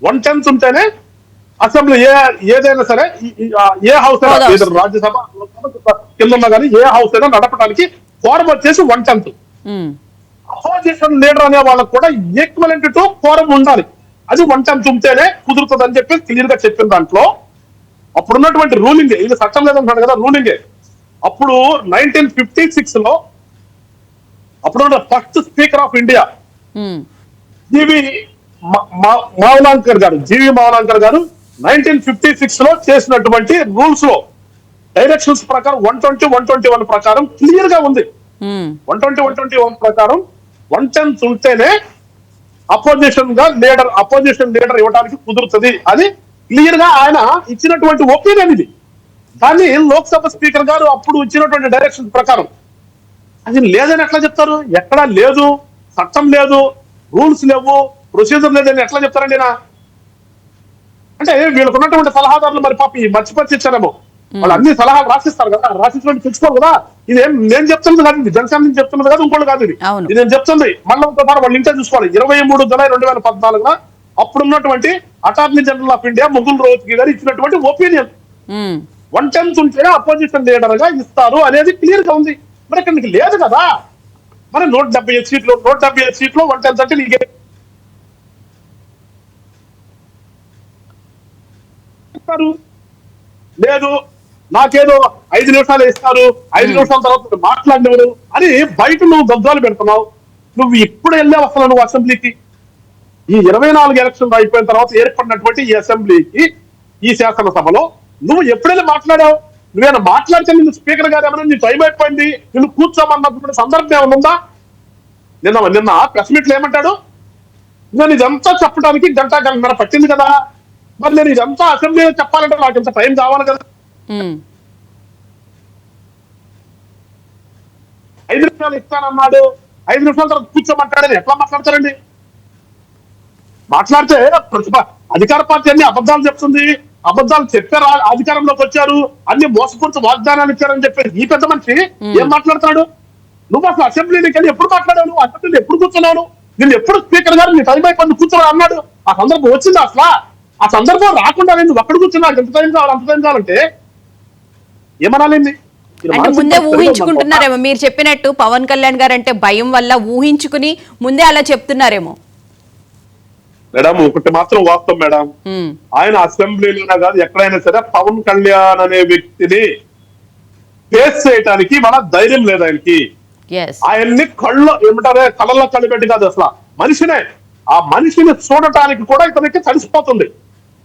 1/10 ఉంటేనే అసెంబ్లీ ఏదైనా సరే ఏ హౌస్ అయినా రాజ్యసభ కింద ఉన్నా కానీ ఏ హౌస్ అయినా నడపడానికి కోరం వచ్చేసి 1/10. అపోజిషన్ లీడర్ అనే వాళ్ళకు కూడా ఈక్వలెంట్ టు కోరం ఉండాలి. అది 1/10 ఉంటేనే కుదురుతుంది అని చెప్పి క్లియర్ గా చెప్పిన దాంట్లో అప్పుడున్నటువంటి రూలింగ్ ఇది చట్టం లేదంటున్నాడు కదా రూలింగే. అప్పుడు 1956 లో అప్పుడున్న ఫస్ట్ స్పీకర్ ఆఫ్ ఇండియా జీవి మావలాంకర్ గారు 1956 లో చేసినటువంటి రూల్స్ లో డైరెక్షన్స్ ప్రకారం 120, 121 ప్రకారం క్లియర్ గా ఉంది. 120, 121 ప్రకారం 1/10 ఉంటేనే అపోజిషన్ లీడర్ ఇవ్వడానికి కుదురుతుంది అని క్లియర్ గా ఆయన ఇచ్చినటువంటి ఒపీనియన్ ఇది. కానీ లోక్సభ స్పీకర్ గారు అప్పుడు ఇచ్చినటువంటి డైరెక్షన్ ప్రకారం అది లేదని ఎట్లా చెప్తారు? ఎక్కడా లేదు, చట్టం లేదు, రూల్స్ లేవు, ప్రొసీజర్ లేదని ఎట్లా చెప్తారండి? అంటే వీళ్ళకు ఉన్నటువంటి సలహాదారులు మరి పాప మర్చిపోయి ఇచ్చారేమో. వాళ్ళు అన్ని సలహాలు రాసిస్తారు కదా, రాసినటువంటి తెచ్చుకోరు కదా. ఇదేం నేను చెప్తున్నది కాదు, ఇది జనసేన నుంచి చెప్తున్నది కాదు, ఇంకోటి కాదు. ఇది నేను చెప్తుంది మళ్ళీ ఒకసారి వాళ్ళు ఇంటే చూసుకోవాలి. 23 జూలై 2014 అప్పుడున్నటువంటి attorney general of India Mukul రోహిత్కి గారు ఇచ్చినటువంటి ఒపీనియన్ 1/10 ఉంటేనే అపోజిషన్ లీడర్ గా ఇస్తారు అనేది క్లియర్ గా ఉంది. మరి ఇక్కడ నీకు లేదు కదా. మరి 175 సీట్లు 1/10 అంటే నీకే లేదు, నాకేదో 5 నిమిషాలు ఇస్తారు, 5 నిమిషాల తర్వాత మాట్లాడినవారు అని బయట నువ్వు గద్దాలు పెడుతున్నావు. నువ్వు ఇప్పుడు వెళ్ళావు అసలు నువ్వు అసెంబ్లీకి. ఈ 24 ఎలక్షన్ అయిపోయిన తర్వాత ఏర్పడినటువంటి ఈ అసెంబ్లీకి, ఈ శాసనసభలో నువ్వు ఎప్పుడైనా మాట్లాడావు? నువ్వేనా మాట్లాడితే నిన్ను స్పీకర్ గారు ఏమన్నా నీ టైం అయిపోయింది నిన్ను కూర్చోమన్నటువంటి సందర్భం ఏమైనా ఉందా? నిన్న ప్రెస్ మీట్లు ఏమంటాడు? నేను ఇదంతా చెప్పడానికి గంటన్నర పట్టింది కదా, మరి నేను ఇదంతా అసెంబ్లీలో చెప్పాలంటే నాకు ఇంత టైం కావాలి కదా. 5 నిమిషాలు ఇస్తానన్నాడు, 5 నిమిషాల తర్వాత కూర్చోమంటాడని ఎట్లా మాట్లాడతారండి? మాట్లాడితే అధికార పార్టీ అన్ని అబద్ధాలు చెప్తుంది, అబద్ధాలు చెప్పారు, అధికారంలోకి వచ్చారు, అన్ని మోసపూర్తి వాగ్దానాలు ఇచ్చారని చెప్పేసి ఈ పెద్ద మనిషి ఏం మాట్లాడుతున్నాడు? నువ్వు అసలు అసెంబ్లీకి వెళ్ళి ఎప్పుడు మాట్లాడావు? నువ్వు అసెంబ్లీలో ఎప్పుడు కూర్చున్నావు? నిన్ను ఎప్పుడు స్పీకర్ గారు నీ టైం అయిపోయింది కూర్చోవాలి అన్నాడు? ఆ సందర్భం వచ్చింది అసలు? ఆ సందర్భం రాకుండా నువ్వు అక్కడ కూర్చున్నావు, ఎంత టైం కావాలి, అంత టైం కావాలంటే ఏమనాలండి? అంటే ముందే ఊహించుకుంటున్నారేమో మీరు చెప్పినట్టు. పవన్ కళ్యాణ్ గారు అంటే భయం వల్ల ఊహించుకుని ముందే అలా చెప్తున్నారేమో. మేడం ఒకటి మాత్రం వాస్తవం మేడం, ఆయన అసెంబ్లీలోనే కాదు ఎక్కడైనా సరే పవన్ కళ్యాణ్ అనే వ్యక్తిని ఫేస్ చేయడానికి మన ధైర్యం లేదు ఆయనకి. ఆయన్ని కళ్ళలో కళ్ళు పెట్టి కాదు అసలు మనిషినే, ఆ మనిషిని చూడటానికి కూడా ఇతనికి తడిసిపోతుంది.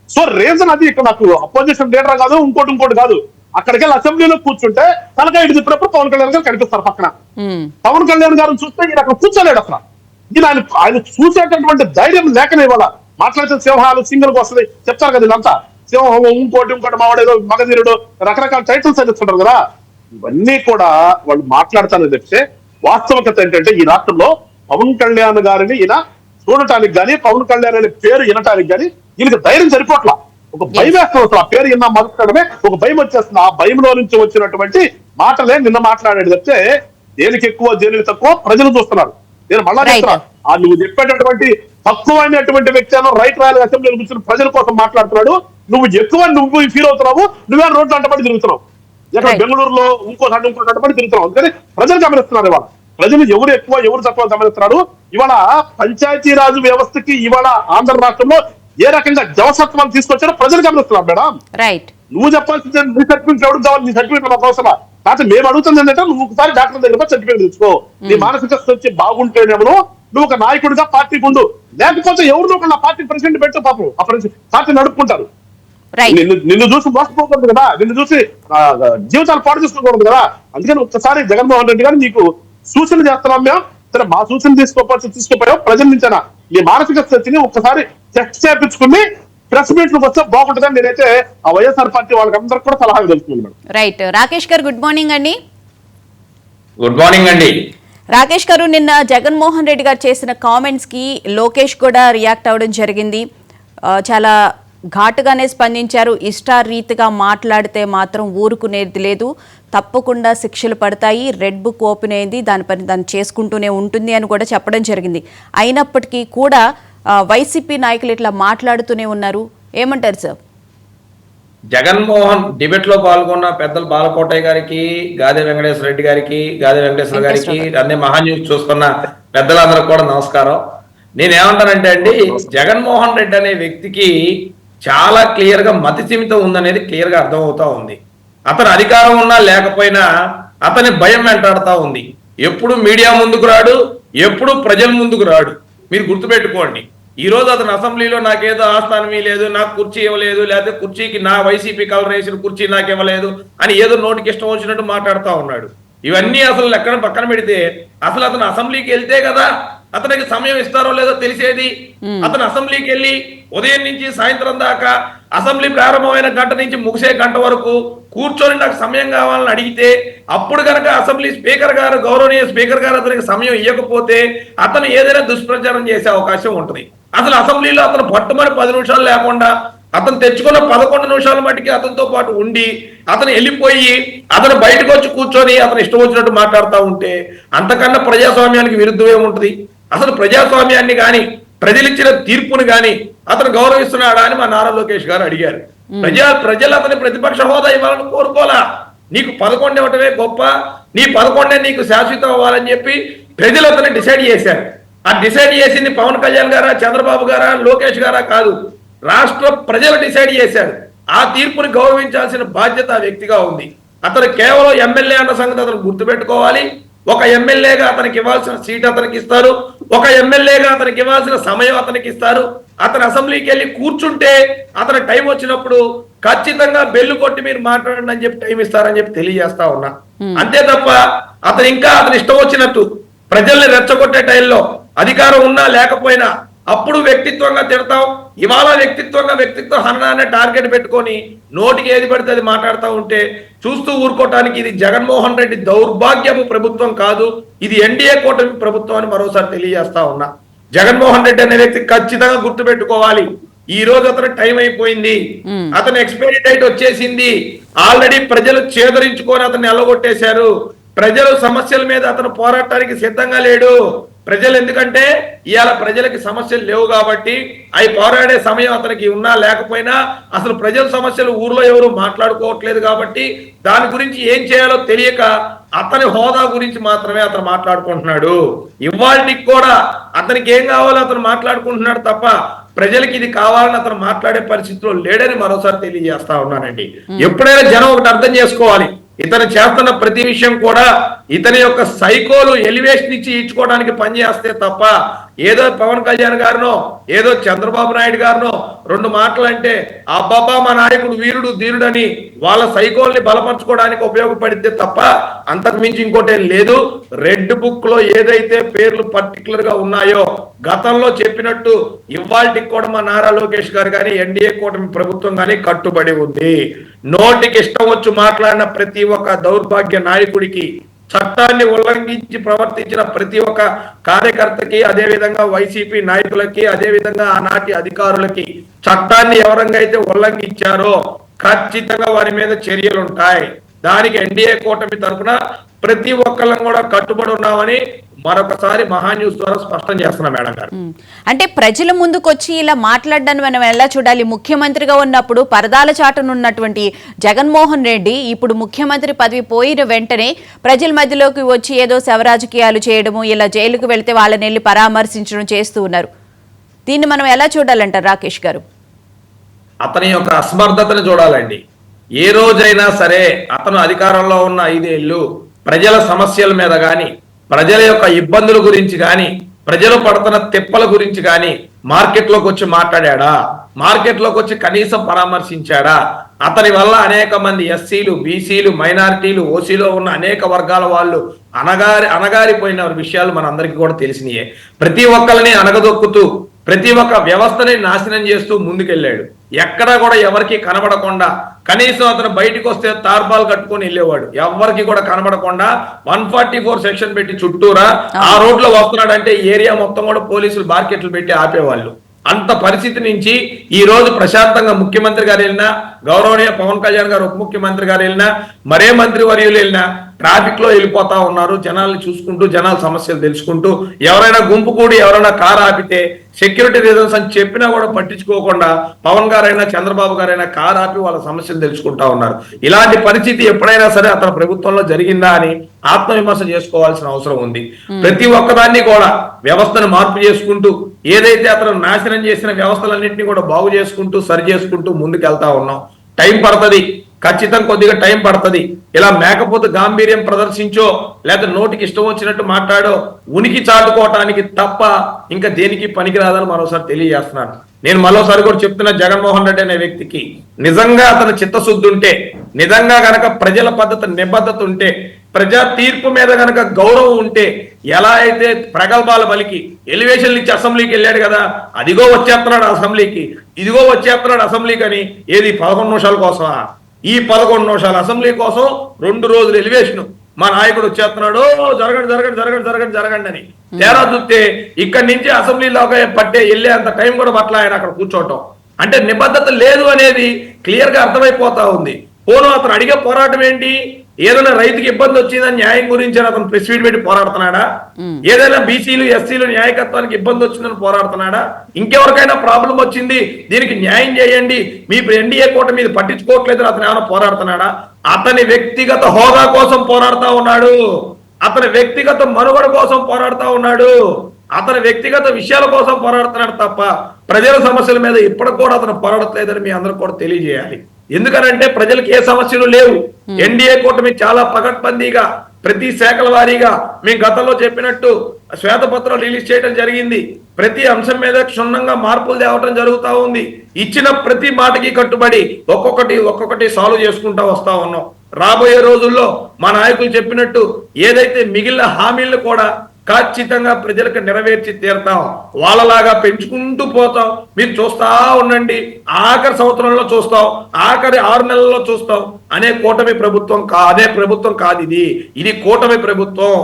సో రీజన్ అది. ఇక్కడ నాకు అపోజిషన్ లీడర్ కాదు, ఇంకోటి కాదు. అక్కడికి వెళ్ళి అసెంబ్లీలో కూర్చుంటే తలకాయ ఇటు తిప్పినప్పుడు పవన్ కళ్యాణ్ గారు కనిపిస్తారు పక్కన. పవన్ కళ్యాణ్ గారిని చూస్తే ఈయన అక్కడ కూర్చోలేడు అసలు. ఈయన ఆయన చూసేటటువంటి ధైర్యం లేకనే ఇవాళ మాట్లాడితే సింహాలు సింగిల్ వస్తుంది చెప్తారు కదా. వీళ్ళంతా సింహం ఇంకోటి మావాడేదో మగధీరుడు రకరకాల టైటిల్స్ అందిస్తుంటారు కదా. ఇవన్నీ కూడా వాళ్ళు మాట్లాడతానని చెప్తే వాస్తవికత ఏంటంటే ఈ రాష్ట్రంలో పవన్ కళ్యాణ్ గారిని ఈయన చూడటానికి గానీ, పవన్ కళ్యాణ్ అనే పేరు వినటానికి గానీ ఈయనకి ధైర్యం సరిపోట్ల. ఒక భయం వేస్తుంది అసలు. ఆ పేరు విన్నా మొదలడమే ఒక భయం వచ్చేస్తుంది. ఆ భయంలో నుంచి వచ్చినటువంటి మాటలే నిన్న మాట్లాడాడు చెప్తే దేనికి ఎక్కువ దేనికి తక్కువ ప్రజలు చూస్తున్నారు. నేను మళ్ళా చెప్తున్నా, నువ్వు చెప్పేటటువంటి తక్కువైనటువంటి వ్యక్తి అన్న రైట్ రాయల్ అసెంబ్లీలో కూర్చొని ప్రజల కోసం మాట్లాడుతున్నాడు. నువ్వు ఫీల్ అవుతున్నావు, నువ్వే రోడ్లు అంటపడి తిరుగుతున్నావు. ఎక్కడ బెంగళూరులో ఇంకోటి అంటపడి తిరుగుతున్నావు. అందుకని ప్రజలు గమనిస్తున్నారు. ఇవాళ ప్రజలు ఎవరు ఎక్కువ ఎవరు తక్కువ గమనిస్తున్నారు. ఇవాళ పంచాయతీరాజ్ వ్యవస్థకి ఇవాళ ఆంధ్ర రాష్ట్రంలో ఏ రకంగా జవసత్వాలు తీసుకొచ్చారో ప్రజలు గమనిస్తున్నారు మేడం. నువ్వు చెప్పాల్సింది నీ సర్టిఫికెట్ ఎవరికి కావాలి? నీ సర్టిఫికెట్ మాకు అవసరం. కాకపోతే మేము అడుగుతుంది ఏంటంటే నువ్వు ఒకసారి డాక్టర్ దగ్గర సర్టిఫికేట్ తెచ్చుకో. నీ మానసిక స్థితి బాగుంటేనేమో నువ్వు ఒక నాయకుడిగా పార్టీకి ఉండు, లేకపోతే ఎవరు ఒక నా పార్టీ ప్రెసిడెంట్ పెట్టు, పాపం ఆ పార్టీ నడుపుకుంటారు. నిన్ను చూసి మోసపోకూడదు కదా, నిన్ను చూసి జీవితాలు పాటు చేసుకోకూడదు కదా. అందుకని ఒక్కసారి జగన్మోహన్ రెడ్డి గారు నీకు సూచన చేస్తున్నాం మేము. సరే, మా సూచన తీసుకోపోయావు ప్రజల నుంచేనా, నీ మానసిక స్థితిని ఒక్కసారి చెక్ చేయించుకుని ప్రెస్ మీట్ లకు వస్తే బాగుంటుందని నేనైతే ఆ వైఎస్ఆర్ పార్టీ వాళ్ళకందరికి కూడా సలహా తెలుసుకున్నాను. రైట్. రాకేష్ గారు గుడ్ మార్నింగ్ అండి. గుడ్ మార్నింగ్ అండి. రాకేష్ గారు, నిన్న జగన్మోహన్ రెడ్డి గారు చేసిన కామెంట్స్ కి లోకేష్ కూడా రియాక్ట్ అవ్వడం జరిగింది. చాలా ఘాటుగానే స్పందించారు. ఇష్టారీతిగా మాట్లాడితే మాత్రం ఊరుకునేది లేదు, తప్పకుండా శిక్షలు పడతాయి, రెడ్ బుక్ ఓపెన్ అయింది, దాని పని దాన్ని చేసుకుంటూనే ఉంటుంది అని కూడా చెప్పడం జరిగింది. అయినప్పటికీ కూడా వైసీపీ నాయకులు ఇట్లా మాట్లాడుతూనే ఉన్నారు. ఏమంటారు సార్? జగన్మోహన్ డిబేట్ లో పాల్గొన్న పెద్దలు బాలకోటయ్య గారికి, గాదే వెంకటేశ్వర రెడ్డి గారికి, గాదే వెంకటేశ్వర గారికి, అన్ని మహాన్యూస్ చూసుకున్న పెద్దలందరూ కూడా నమస్కారం. నేనేమంటానంటే అండి, జగన్మోహన్ రెడ్డి అనే వ్యక్తికి చాలా క్లియర్ గా మతి సీమితం ఉందనేది క్లియర్ గా అర్థమవుతా ఉంది. అతను అధికారం ఉన్నా లేకపోయినా అతని భయం వెంటాడుతా ఉంది. ఎప్పుడు మీడియా ముందుకు రాడు, ఎప్పుడు ప్రజల ముందుకు రాడు. మీరు గుర్తుపెట్టుకోండి, ఈ రోజు అతను అసెంబ్లీలో నాకేదో ఆస్థానమీ లేదు, నాకు కుర్చీ ఇవ్వలేదు, లేకపోతే కుర్చీకి నా వైసీపీ కలర్ వేసిన కుర్చీ నాకు ఇవ్వలేదు అని ఏదో నోటికి ఇష్టం వచ్చినట్టు మాట్లాడుతూ ఉన్నాడు. ఇవన్నీ అసలు ఎక్కడ పక్కన పెడితే, అసలు అతను అసెంబ్లీకి వెళ్తే కదా అతనికి సమయం ఇస్తారో లేదో తెలిసేది. అతను అసెంబ్లీకి వెళ్ళి ఉదయం నుంచి సాయంత్రం దాకా, అసెంబ్లీ ప్రారంభమైన గంట నుంచి ముగిసే గంట వరకు కూర్చొని నాకు సమయం కావాలని అడిగితే, అప్పుడు కనుక అసెంబ్లీ స్పీకర్ గారు, గౌరవనీయ స్పీకర్ గారు అతనికి సమయం ఇవ్వకపోతే అతను ఏదైనా దుష్ప్రచారం చేసే అవకాశం ఉంటుంది. అసలు అసెంబ్లీలో అతను పట్టుమని 10 నిమిషాలు లేకుండా అతను తెచ్చుకున్న 11 నిమిషాల మట్టికి అతనితో పాటు ఉండి, అతను వెళ్ళిపోయి అతను బయటకు వచ్చి కూర్చొని అతను ఇష్టం వచ్చినట్టు మాట్లాడుతూ ఉంటే అంతకన్నా ప్రజాస్వామ్యానికి విరుద్ధమే ఉంటుంది. అసలు ప్రజాస్వామ్యాన్ని కానీ, ప్రజలిచ్చిన తీర్పుని కానీ అతను గౌరవిస్తున్నాడా అని మా నారా లోకేష్ గారు అడిగారు. ప్రజలు అతని ప్రతిపక్ష హోదా ఇవ్వాలని కోరుకోలా, నీకు 11 ఇవ్వటమే గొప్ప, నీ 11 నీకు శాశ్వతం అవ్వాలని చెప్పి ప్రజలు అతన్ని డిసైడ్ చేశారు. ఆ డిసైడ్ చేసింది పవన్ కళ్యాణ్ గారా, చంద్రబాబు గారా, లోకేష్ గారా కాదు, రాష్ట్ర ప్రజలు డిసైడ్ చేశారు. ఆ తీర్పుని గౌరవించాల్సిన బాధ్యత ఆ వ్యక్తిగా ఉంది. అతను కేవలం ఎమ్మెల్యే అన్న సంగతి అతను గుర్తుపెట్టుకోవాలి. ఒక ఎమ్మెల్యేగా అతనికి ఇవ్వాల్సిన సీట్ అతనికి ఇస్తారు, ఒక ఎమ్మెల్యేగా అతనికి ఇవ్వాల్సిన సమయం అతనికి ఇస్తారు. అతను అసెంబ్లీకి వెళ్ళి కూర్చుంటే అతని టైం వచ్చినప్పుడు ఖచ్చితంగా బెల్లు కొట్టి మీరు మాట్లాడండి అని చెప్పి టైం ఇస్తారని చెప్పి తెలియజేస్తా ఉన్నా. అంతే తప్ప అతను ఇంకా అతని ఇష్టం వచ్చినట్టు ప్రజల్ని రెచ్చగొట్టే టైంలో అధికారం ఉన్నా లేకపోయినా అప్పుడు వ్యక్తిత్వంగా తిడతాం, ఇవాళ వ్యక్తిత్వ హననాన్ని టార్గెట్ పెట్టుకొని నోటికి ఏది పడితే అది మాట్లాడుతూ ఉంటే చూస్తూ ఊరుకోవటానికి ఇది జగన్మోహన్ రెడ్డి దౌర్భాగ్యపు ప్రభుత్వం కాదు, ఇది ఎన్డీఏ కూటమి ప్రభుత్వం అని మరోసారి తెలియజేస్తా ఉన్నా. జగన్మోహన్ రెడ్డి అనే వ్యక్తి ఖచ్చితంగా గుర్తు పెట్టుకోవాలి, ఈ రోజు అతను టైం అయిపోయింది, అతను ఎక్స్పైరీ డేట్ వచ్చేసింది, ఆల్రెడీ ప్రజలు చేదరించుకొని అతన్ని ఎల్లగొట్టేశారు. ప్రజలు సమస్యల మీద అతను పోరాటానికి సిద్ధంగా లేడు. ప్రజలు ఎందుకంటే ఇవాళ ప్రజలకి సమస్యలు లేవు కాబట్టి అవి పోరాడే సమయం అతనికి ఉన్నా లేకపోయినా అసలు ప్రజల సమస్యలు ఊర్లో ఎవరు మాట్లాడుకోవట్లేదు కాబట్టి దాని గురించి ఏం చేయాలో తెలియక అతని హోదా గురించి మాత్రమే అతను మాట్లాడుకుంటున్నాడు. ఇవాళకి కూడా అతనికి ఏం కావాలో అతను మాట్లాడుకుంటున్నాడు తప్ప ప్రజలకి ఇది కావాలని అతను మాట్లాడే పరిస్థితిలో లేడని మరోసారి తెలియజేస్తా ఉన్నానండి. ఎప్పుడైనా జనం ఒకటి అర్థం చేసుకోవాలి, ఇతను చేస్తున్న ప్రతి విషయం కూడా ఇతని యొక్క సైకోలు ఎలివేషన్ ఇచ్చి ఇచ్చుకోవడానికి పనిచేస్తే తప్ప ఏదో పవన్ కళ్యాణ్ గారినో ఏదో చంద్రబాబు నాయుడు గారినో 2 మాటలు అంటే అబ్బాబా మా నాయకుడు వీరుడు ధీరుడని వాళ్ళ సైకోల్ని బలపరచుకోవడానికి ఉపయోగపడితే తప్ప అంతకు మించి ఇంకోటి లేదు. రెడ్ బుక్ లో ఏదైతే పేర్లు పర్టికులర్ గా ఉన్నాయో గతంలో చెప్పినట్టు ఇవాళకి కూడా మా నారా లోకేష్ గారు కానీ ఎన్డీఏ కూటమి ప్రభుత్వం కానీ కట్టుబడి ఉంది. నోటికి ఇష్టం వచ్చి మాట్లాడిన ప్రతి ఒక్క దౌర్భాగ్య నాయకుడికి, చట్టాన్ని ఉల్లంఘించి ప్రవర్తించిన ప్రతి ఒక్క కార్యకర్తకి, అదే విధంగా వైసీపీ నాయకులకి, అదే విధంగా ఆనాటి అధికారులకి చట్టాన్ని ఎవరంగైతే ఉల్లంఘించారో ఖచ్చితంగా వారి మీద చర్యలు ఉంటాయి. దానికి ఎన్డీఏ కూటమి తరఫున ప్రతి ఒక్కళ్ళం కూడా కట్టుబడి ఉన్నామని మరొకసారి మహాన్యూస్ ద్వారా స్పష్టం చేస్తున్నాం మేడం గారు. అంటే ప్రజల ముందుకు వచ్చి ఇలా మాట్లాడడాన్ని మనం ఎలా చూడాలి? ముఖ్యమంత్రిగా ఉన్నప్పుడు పరదాల చాటునున్నటువంటి జగన్మోహన్ రెడ్డి ఇప్పుడు ముఖ్యమంత్రి పదవి పోయిన వెంటనే ప్రజల మధ్యలోకి వచ్చి ఏదో శవరాజకీయాలు చేయడము, ఇలా జైలుకు వెళ్తే వాళ్ళని వెళ్ళి పరామర్శించడం చేస్తూ ఉన్నారు. దీన్ని మనం ఎలా చూడాలంటారు రాకేష్ గారు? అతని యొక్క అసమర్థతను చూడాలండి. ఏ రోజైనా సరే అతను అధికారంలో ఉన్న 5 ఏళ్ళు ప్రజల సమస్యల మీద కానీ, ప్రజల యొక్క ఇబ్బందుల గురించి కానీ, ప్రజలు పడుతున్న తిప్పల గురించి కానీ మార్కెట్లోకి వచ్చి మాట్లాడా? మార్కెట్లోకి వచ్చి కనీసం పరామర్శించాడా? అతని వల్ల అనేక మంది ఎస్సీలు, బీసీలు, మైనారిటీలు, ఓసీలో ఉన్న అనేక వర్గాల వాళ్ళు అనగారిపోయిన విషయాలు మనందరికీ కూడా తెలిసినాయే. ప్రతి ఒక్కరిని అనగదొక్కుతూ ప్రతి ఒక్క వ్యవస్థని నాశనం చేస్తూ ముందుకెళ్ళాడు. ఎక్కడా కూడా ఎవరికి కనబడకుండా, కనీసం అతను బయటకు వస్తే తార్పాలు కట్టుకొని వెళ్ళేవాడు. ఎవరికి కూడా కనబడకుండా 144 సెక్షన్ పెట్టి చుట్టూరా ఆ రోడ్లో వస్తున్నాడంటే ఏరియా మొత్తం కూడా పోలీసులు బార్కెట్లు పెట్టి ఆపేవాళ్ళు. అంత పరిస్థితి నుంచి ఈ రోజు ప్రశాంతంగా ముఖ్యమంత్రి గారు వెళ్ళినా, గౌరవనీయ పవన్ కళ్యాణ్ గారు ఉప ముఖ్యమంత్రి గారు వెళ్ళినా, మరే మంత్రి వర్యులు వెళ్ళినా ట్రాఫిక్ లో వెళ్ళిపోతా ఉన్నారు. జనాల్ని చూసుకుంటూ, జనాల సమస్యలు తెలుసుకుంటూ, ఎవరైనా గుంపు కూడి ఎవరైనా కారు ఆపితే సెక్యూరిటీ రీజన్స్ అని చెప్పినా కూడా పట్టించుకోకుండా పవన్ గారైనా చంద్రబాబు గారైనా కారు ఆపి వాళ్ళ సమస్యలు తెలుసుకుంటా ఉన్నారు. ఇలాంటి పరిస్థితి ఎప్పుడైనా సరే అతని ప్రభుత్వంలో జరిగిందా అని ఆత్మవిమర్శ చేసుకోవాల్సిన అవసరం ఉంది. ప్రతి ఒక్కదాన్ని కూడా వ్యవస్థను మార్పు చేసుకుంటూ, ఏదైతే అతను నాశనం చేసిన వ్యవస్థలన్నింటినీ కూడా బాగు చేసుకుంటూ, సరి చేసుకుంటూ ముందుకు వెళ్తా ఉన్నాం. టైం పడుతుంది, ఖచ్చితంగా కొద్దిగా టైం పడుతుంది. ఇలా మేకపోతే గాంభీర్యం ప్రదర్శించో లేదా నోటికి ఇష్టం వచ్చినట్టు మాట్లాడో ఉనికి చాటుకోవటానికి తప్ప ఇంకా దేనికి పనికిరాదని మరోసారి తెలియజేస్తున్నాను. నేను మరోసారి కూడా చెప్తున్నా, జగన్మోహన్ రెడ్డి అనే వ్యక్తికి నిజంగా అతని చిత్తశుద్ధి ఉంటే, నిజంగా గనక ప్రజల నిబద్ధత ఉంటే, ప్రజా తీర్పు మీద గనక గౌరవం ఉంటే, ఎలా అయితే ప్రగల్భాల బలికి ఎలివేషన్లు ఇచ్చి అసెంబ్లీకి వెళ్ళాడు కదా, అదిగో వచ్చేస్తున్నాడు అసెంబ్లీకి, ఇదిగో వచ్చేస్తున్నాడు అసెంబ్లీకి అని, ఏది 11 నిమిషాల కోసమా? ఈ 11 నిమిషాల అసెంబ్లీ కోసం 2 రోజులు ఎలివేషన్. మా నాయకుడు వచ్చేస్తున్నాడు, జరగండి జరగండి జరగండి జరగండి జరగండి అని. తేడా చూస్తే ఇక్కడి నుంచి అసెంబ్లీలోకి వెళ్ళే అంత టైం కూడా పట్ల ఆయన అక్కడ కూర్చోవటం అంటే నిబద్ధత లేదు అనేది క్లియర్ గా అర్థమైపోతా ఉంది. పోను అతను అడిగే పోరాటం ఏంటి? ఏదైనా రైతుకి ఇబ్బంది వచ్చిందని న్యాయం గురించి అతను ప్రెస్ మీట్ పెట్టి పోరాడుతున్నాడా? ఏదైనా బీసీలు, ఎస్సీలు న్యాయకత్వానికి ఇబ్బంది వచ్చిందని పోరాడుతున్నాడా? ఇంకెవరికైనా ప్రాబ్లం వచ్చింది, దీనికి న్యాయం చేయండి, మీ ఎన్డీఏ కూటమి మీద పట్టించుకోవట్లేదు అతను ఏమైనా పోరాడుతున్నాడా? అతని వ్యక్తిగత హోదా కోసం పోరాడుతా ఉన్నాడు, అతని వ్యక్తిగత మనుగడ కోసం పోరాడుతా ఉన్నాడు, అతని వ్యక్తిగత విషయాల కోసం పోరాడుతున్నాడు తప్ప ప్రజల సమస్యల మీద ఇప్పటికి కూడా అతను పోరాడట్లేదని మీ అందరూ కూడా తెలియజేయాలి. ఎందుకనంటే ప్రజలకు ఏ సమస్యలు లేవు. ఎన్డీఏ కూటమి చాలా పకడ్బందీగా ప్రతి శాఖల వారీగా మేము గతంలో చెప్పినట్టు శ్వేతపత్రం రిలీజ్ చేయడం జరిగింది. ప్రతి అంశం మీద క్షుణ్ణంగా మార్పులు తేవటం జరుగుతూ ఉంది. ఇచ్చిన ప్రతి మాటకి కట్టుబడి ఒక్కొక్కటి సాల్వ్ చేసుకుంటా వస్తా ఉన్నాం. రాబోయే రోజుల్లో మా నాయకులు చెప్పినట్టు ఏదైతే మిగిలిన హామీలను కూడా ఖచ్చితంగా ప్రజలకు నెరవేర్చి తీరుతాం. వాళ్ళలాగా పెంచుకుంటూ పోతాం. మీరు చూస్తా ఉండండి, ఆఖరి సంవత్సరంలో చూస్తాం, ఆఖరి 6 నెలల్లో చూస్తాం. అనే కూటమి ప్రభుత్వం కాదు ఇది కూటమి ప్రభుత్వం.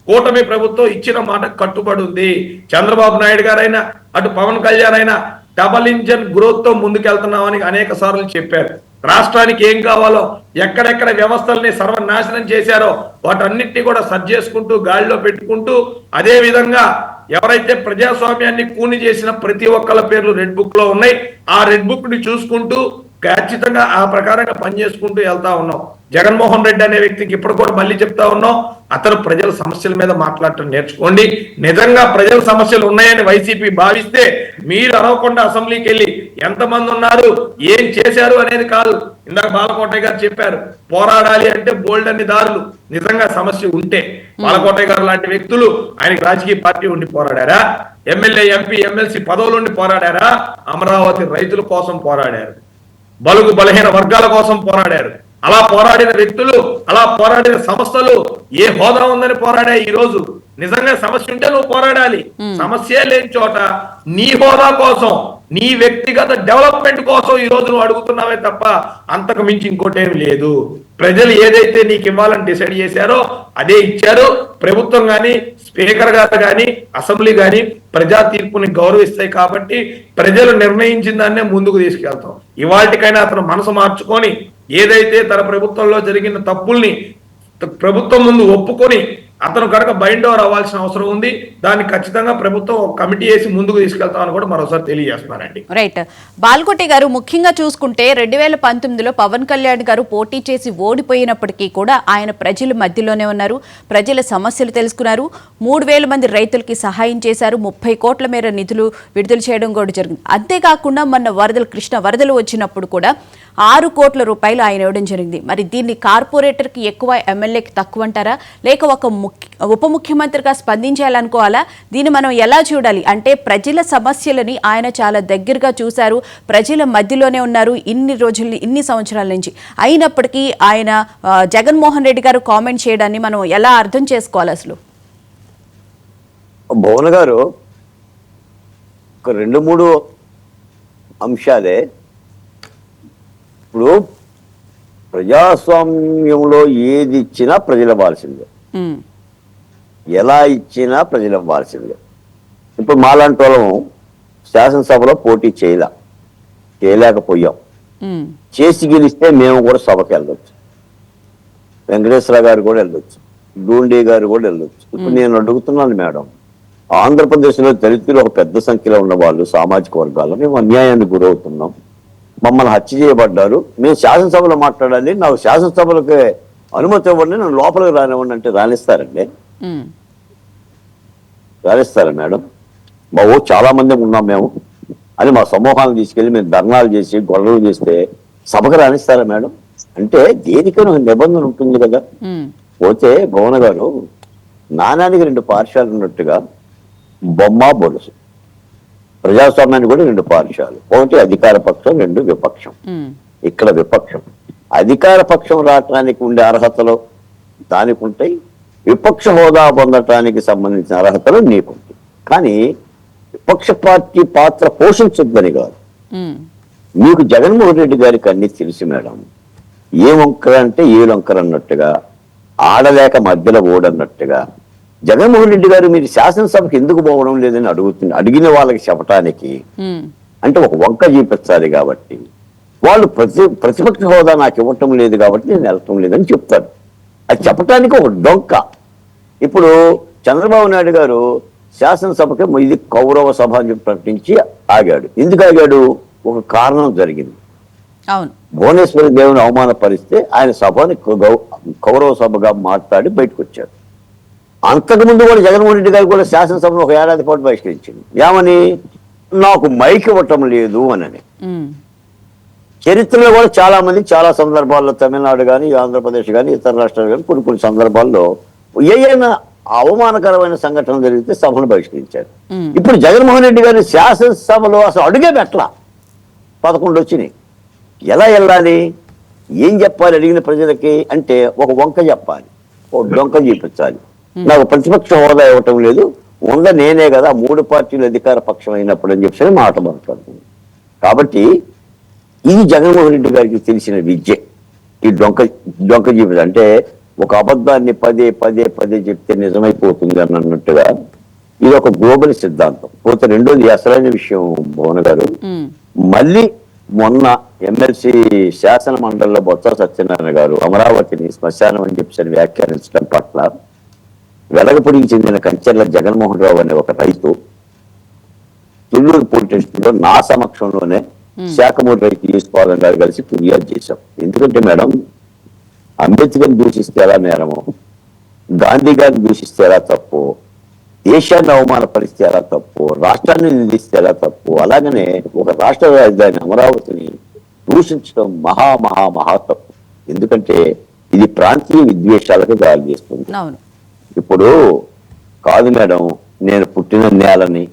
కూటమి ప్రభుత్వం ఇచ్చిన మాట కట్టుబడి ఉంది. చంద్రబాబు నాయుడు గారైనా అటు పవన్ కళ్యాణ్ అయినా డబల్ ఇంజన్ గ్రోత్ తో ముందుకెళ్తున్నామని అనేక సార్లు చెప్పారు. రాష్ట్రానికి ఏం కావాలో, ఎక్కడెక్కడ వ్యవస్థల్ని సర్వనాశనం చేశారో వాటన్నిటిని కూడా సరి చేసుకుంటూ గాలిలో పెట్టుకుంటూ, అదే విధంగా ఎవరైతే ప్రజాస్వామ్యాన్ని కూని చేసిన ప్రతి ఒక్కళ్ళ పేర్లు రెడ్ బుక్ లో ఉన్నాయి. ఆ రెడ్ బుక్ ని చూసుకుంటూ ఖచ్చితంగా ఆ ప్రకారంగా పనిచేసుకుంటూ వెళ్తా ఉన్నాం. జగన్మోహన్ రెడ్డి అనే వ్యక్తికి ఇప్పుడు కూడా మళ్ళీ చెప్తా ఉన్నాం, అతను ప్రజల సమస్యల మీద మాట్లాడటం నేర్చుకోండి. నిజంగా ప్రజల సమస్యలు ఉన్నాయని వైసీపీ భావిస్తే మీరు అరవకుండా అసెంబ్లీకి వెళ్ళి ఎంతమంది ఉన్నారు, ఏం చేశారు అనేది కాదు. ఇందాక బాలకోటయ్య గారు చెప్పారు, పోరాడాలి అంటే బోల్డ్ అన్ని దారులు. నిజంగా సమస్య ఉంటే బాలకోటయ్య గారు లాంటి వ్యక్తులు ఆయనకి రాజకీయ పార్టీ ఉండి పోరాడారా? ఎమ్మెల్యే, ఎంపీ, ఎమ్మెల్సీ పదవులు ఉండి పోరాడారా? అమరావతి రైతుల కోసం పోరాడారు, బలుగు బలహీన వర్గాల కోసం పోరాడారు. అలా పోరాడిన వ్యక్తులు, అలా పోరాడిన సంస్థలు ఏ హోదా ఉందని పోరాడాయి. ఈ రోజు నిజంగా సమస్య ఉంటే నువ్వు పోరాడాలి. సమస్య లేని చోట నీ హోదా కోసం, నీ వ్యక్తిగత డెవలప్మెంట్ కోసం ఈ రోజు నువ్వు అడుగుతున్నావే తప్ప అంతకు మించి ఇంకోటేమి లేదు. ప్రజలు ఏదైతే నీకు ఇవ్వాలని డిసైడ్ చేశారో అదే ఇచ్చారు. ప్రభుత్వం కానీ, స్పీకర్ గారు కానీ, అసెంబ్లీ కానీ ప్రజా తీర్పుని గౌరవిస్తాయి కాబట్టి ప్రజలు నిర్ణయించిన దాన్నే ముందుకు తీసుకెళ్తాం. ఇవాళకైనా అతను మనసు మార్చుకొని ఏదైతే తన ప్రభుత్వంలో జరిగిన తప్పుల్ని ప్రభుత్వం ముందు ఒప్పుకొని అతను కనుక బైండ్ ఓవర్ అవ్వాల్సిన అవసరం ఉంది. దాన్ని ఖచ్చితంగా ప్రభుత్వం ఒక కమిటీ వేసి ముందుకు తీసుకెళ్తామని కూడా మరోసారి తెలియజేస్తున్నారండి. రైట్. బాల్కోటి గారు, ముఖ్యంగా చూసుకుంటే 2019లో పవన్ కళ్యాణ్ గారు పోటీ చేసి ఓడిపోయినప్పటికీ కూడా ఆయన ప్రజల మధ్యలోనే ఉన్నారు, ప్రజల సమస్యలు తెలుసుకున్నారు, 3000 మంది రైతులకి సహాయం చేశారు, 30 కోట్ల మేర నిధులు విడుదల చేయడం కూడా జరిగింది. అంతేకాకుండా మొన్న కృష్ణ వరదలు వచ్చినప్పుడు కూడా 6 కోట్ల రూపాయలు ఆయన ఇవ్వడం జరిగింది. మరి దీన్ని కార్పొరేటర్కి ఎక్కువ, ఎమ్మెల్యేకి తక్కువ అంటారా, లేక ఒక ఉప ముఖ్యమంత్రిగా స్పందించాలనుకోవాలా? దీన్ని మనం ఎలా చూడాలి? అంటే ప్రజల సమస్యలని ఆయన చాలా దగ్గరగా చూశారు, ప్రజల మధ్యలోనే ఉన్నారు ఇన్ని సంవత్సరాల నుంచి. అయినప్పటికీ ఆయన జగన్మోహన్ రెడ్డి గారు కామెంట్ చేయడాన్ని మనం ఎలా అర్థం చేసుకోవాలి అసలు? భువన గారు, ఒక 2-3 అంశాలే. ఇప్పుడు ప్రజాస్వామ్యంలో ఏది ఇచ్చినా ప్రజలు ఇవ్వాల్సిందే, ఎలా ఇచ్చినా ప్రజలు ఇవ్వాల్సిందే. ఇప్పుడు మాలాంటి వాళ్ళం శాసనసభలో పోటీ చేయలేకపోయాం. చేసి గెలిస్తే మేము కూడా సభకి వెళ్ళొచ్చు, వెంకటేశ్వర గారు కూడా వెళ్ళొచ్చు, డూండి గారు కూడా వెళ్ళొచ్చు. ఇప్పుడు నేను అడుగుతున్నాను మేడం, ఆంధ్రప్రదేశ్లో దళితులు ఒక పెద్ద సంఖ్యలో ఉన్న వాళ్ళు, సామాజిక వర్గాల్లో మేము అన్యాయానికి గురవుతున్నాం, మమ్మల్ని హత్య చేయబడ్డారు, మేము శాసనసభలో మాట్లాడాలి, నాకు శాసనసభలకి అనుమతి ఇవ్వండి, నన్ను లోపలికి రానివ్వండి అంటే రాణిస్తారండి? రాణిస్తారా మేడం? చాలా మంది ఉన్నాం మేము అని మా సమూహాలను తీసుకెళ్లి మేము ధర్నాలు చేసి గొడవలు చేస్తే సభకు రాణిస్తారా మేడం? అంటే దేనికైనా ఒక నిబంధన ఉంటుంది కదా. పోతే భువన గారు, నాణానికి 2 పార్శ్వాలు ఉన్నట్టుగా బొమ్మ బొలుసు, ప్రజాస్వామ్యానికి కూడా 2 పార్శ్వాలు, ఒకటి అధికార పక్షం, 2 విపక్షం. ఇక్కడ విపక్షం, అధికార పక్షం రావటానికి ఉండే అర్హతలు దానికి ఉంటాయి, విపక్ష హోదా పొందటానికి సంబంధించిన అర్హతలు నీకుంటాయి. కానీ విపక్ష పార్టీ పాత్ర పోషించొద్దని కాదు. మీకు జగన్మోహన్ రెడ్డి గారికి అన్ని తెలుసు మేడం, ఏ వంకర అంటే ఏ వంకర అన్నట్టుగా, ఆడలేక మధ్యలో ఓడన్నట్టుగా. జగన్మోహన్ రెడ్డి గారు మీరు శాసనసభకి ఎందుకు పోవడం లేదని అడిగిన వాళ్ళకి చెప్పటానికి అంటే ఒక వంక చూపించాలి కాబట్టి, వాళ్ళు ప్రతిపక్ష హోదా నాకు ఇవ్వటం లేదు కాబట్టి నేను వెళ్ళటం లేదని చెప్తారు. అది చెప్పటానికి ఒక డొంక. ఇప్పుడు చంద్రబాబు నాయుడు గారు శాసనసభకి ఇది కౌరవ సభ అని ప్రకటించి ఆగాడు. ఎందుకు ఆగాడు? ఒక కారణం జరిగింది. భువనేశ్వరి దేవుని అవమానపరిస్తే ఆయన సభని కౌరవ సభగా మాట్లాడి బయటకు వచ్చాడు. అంతకుముందు కూడా జగన్మోహన్ రెడ్డి గారు కూడా శాసనసభను 1 ఏడాది పాటు బహిష్కరించింది. ఏమని? నాకు మైక్ ఇవ్వటం లేదు అని. చరిత్రలో కూడా చాలా మంది చాలా సందర్భాల్లో, తమిళనాడు కానీ, ఆంధ్రప్రదేశ్ కానీ, ఇతర రాష్ట్రాలు కానీ కొన్ని సందర్భాల్లో ఏదైనా అవమానకరమైన సంఘటన జరిగితే సభను బహిష్కరించారు. ఇప్పుడు జగన్మోహన్ రెడ్డి గారిని శాసనసభలో అసలు అడుగే పెట్టలా, 11 వచ్చినాయి. ఎలా వెళ్ళాలి? ఏం చెప్పాలి అడిగిన ప్రజలకి అంటే ఒక వంక చెప్పాలి, ఒక డొంక చూపించాలి. నాకు ప్రతిపక్ష హోదా ఇవ్వటం లేదు, నేనే కదా 3 పార్టీలు అధికార పక్షం అయినప్పుడు అని చెప్పి మాట మాట్లాడుతుంది. కాబట్టి ఇది జగన్మోహన్ రెడ్డి గారికి తెలిసిన విద్య, ఈ డొంక చూపించాలి. అంటే ఒక అబద్ధాన్ని పదే చెప్తే నిజమైపోతుంది అన్నట్టుగా ఇది ఒక గ్లోబల్ సిద్ధాంతం. పోతే రెండోది అసలైన విషయం భువన గారు, మళ్ళీ మొన్న ఎమ్మెల్సీ శాసన మండలిలో బొత్స సత్యనారాయణ గారు అమరావతిని శ్మశానం అని చెప్పి వ్యాఖ్యానించడం పట్ల వెలగపూడికి చెందిన కంచెర్ల జగన్మోహన్ రావు అనే ఒక రైతు తుళ్ళూరు పోలీస్ స్టేషన్ లో నా సమక్షంలోనే శాఖమూరి రైతు ఈశ్వరం గారు కలిసి ఫిర్యాదు చేశాం. ఎందుకంటే మేడం, అంబేద్కర్ దూషిస్తే ఎలా నేరమో, గాంధీ గారిని దూషిస్తే ఎలా తప్పు, దేశాన్ని అవమానపరిస్తే ఎలా తప్పు, రాష్ట్రాన్ని నిందిస్తే ఎలా తప్పు, అలాగనే ఒక రాష్ట్ర రాజధాని అమరావతిని దూషించడం మహా తప్పు. ఎందుకంటే ఇది ప్రాంతీయ విద్వేషాలకు దారి చేస్తుంది. ఇప్పుడు కాదు మేడం, నేను పుట్టిన నేలని,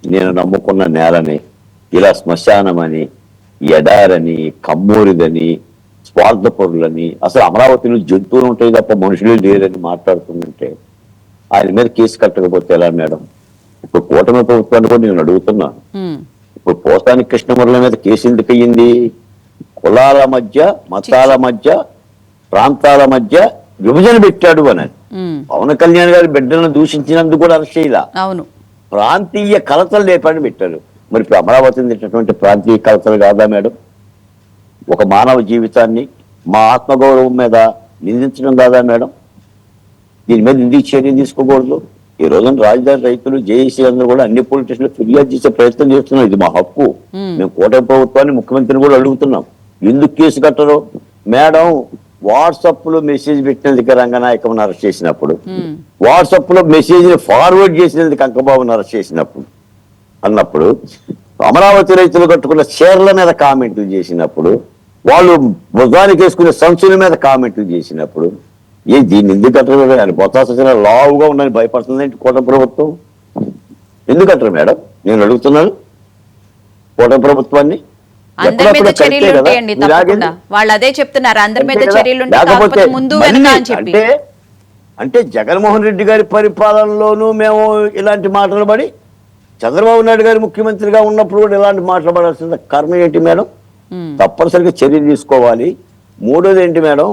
నేను నమ్ముకున్న నేలని ఇలా శ్మశానమని, ఎడారని, కమ్మూరిదని, స్వార్థపరులని, అసలు అమరావతిలో జంతువులు ఉంటాయి తప్ప మనుషులు లేరని మాట్లాడుతుందంటే ఆయన మీద కేసు కట్టకపోతే ఎలా మేడం? ఇప్పుడు కూటమి ప్రభుత్వాన్ని కూడా నేను అడుగుతున్నాను, ఇప్పుడు పోసాని కృష్ణమురళి మీద కేసు ఎందుకు అయ్యింది? కులాల మధ్య, మతాల మధ్య, ప్రాంతాల మధ్య విభజన పెట్టాడు అని. పవన్ కళ్యాణ్ గారి బిడ్డలను దూషించినందుకు కూడా అరెస్ట్ చేయాల, ప్రాంతీయ కలతలు లేపని పెట్టారు. మరి ఇప్పుడు అమరావతిని తిట్టినటువంటి ప్రాంతీయ కలతలు కాదా మేడం? ఒక మానవ జీవితాన్ని, మా ఆత్మగౌరవం మీద నిందించడం కాదా మేడం? దీని మీద ఎందుకు చర్య తీసుకోకూడదు? ఈ రోజున రాజధాని రైతులు, జేఏసీ అందరూ కూడా అన్ని పోలీస్ స్టేషన్లో ఫిర్యాదు చేసే ప్రయత్నం చేస్తున్నాం. ఇది మా హక్కు. మేము కూటమి ప్రభుత్వాన్ని, ముఖ్యమంత్రిని కూడా అడుగుతున్నాం, ఎందుకు కేసు కట్టరు మేడం? వాట్సాప్ లో మెసేజ్ పెట్టినందుకు రంగనాయకం అరెస్ట్ చేసినప్పుడు, వాట్సాప్ లో మెసేజ్ ఫార్వర్డ్ చేసినందుకు అంకబాబుని అరెస్ట్ చేసినప్పుడు అన్నప్పుడు, అమరావతి రైతులు కట్టుకున్న చీరల మీద కామెంట్లు చేసినప్పుడు వాళ్ళు భుజానికి వేసుకునే సంచుల మీద కామెంట్లు చేసినప్పుడు దీన్ని ఎందుకు కట్టరు? ఆయన బొత్స సత్యనారాయణ లావుగా ఉండని భయపడుతుందంటే కూటమి ప్రభుత్వం ఎందుకు కట్టరు మేడం? నేను అడుగుతున్నాను కూటమి ప్రభుత్వాన్ని. అందరి మీద చర్యలు ఉంటాయండి తప్పకుండా. వాళ్ళు అదే చెప్తున్నారు, అందరి మీద చర్యలు ఉంటాయి, కాకపోతే ముందు వెనక అని చెప్పి. అంటే జగన్మోహన్ రెడ్డి గారి పరిపాలనలోనూ మేము ఇలాంటి మాటలు పడి, చంద్రబాబు నాయుడు గారు ముఖ్యమంత్రిగా ఉన్నప్పుడు కూడా ఇలాంటి మాటలు పడాల్సిన కర్మ ఏంటి మేడం? తప్పనిసరిగా చర్యలు తీసుకోవాలి. మూడోది ఏంటి మేడం,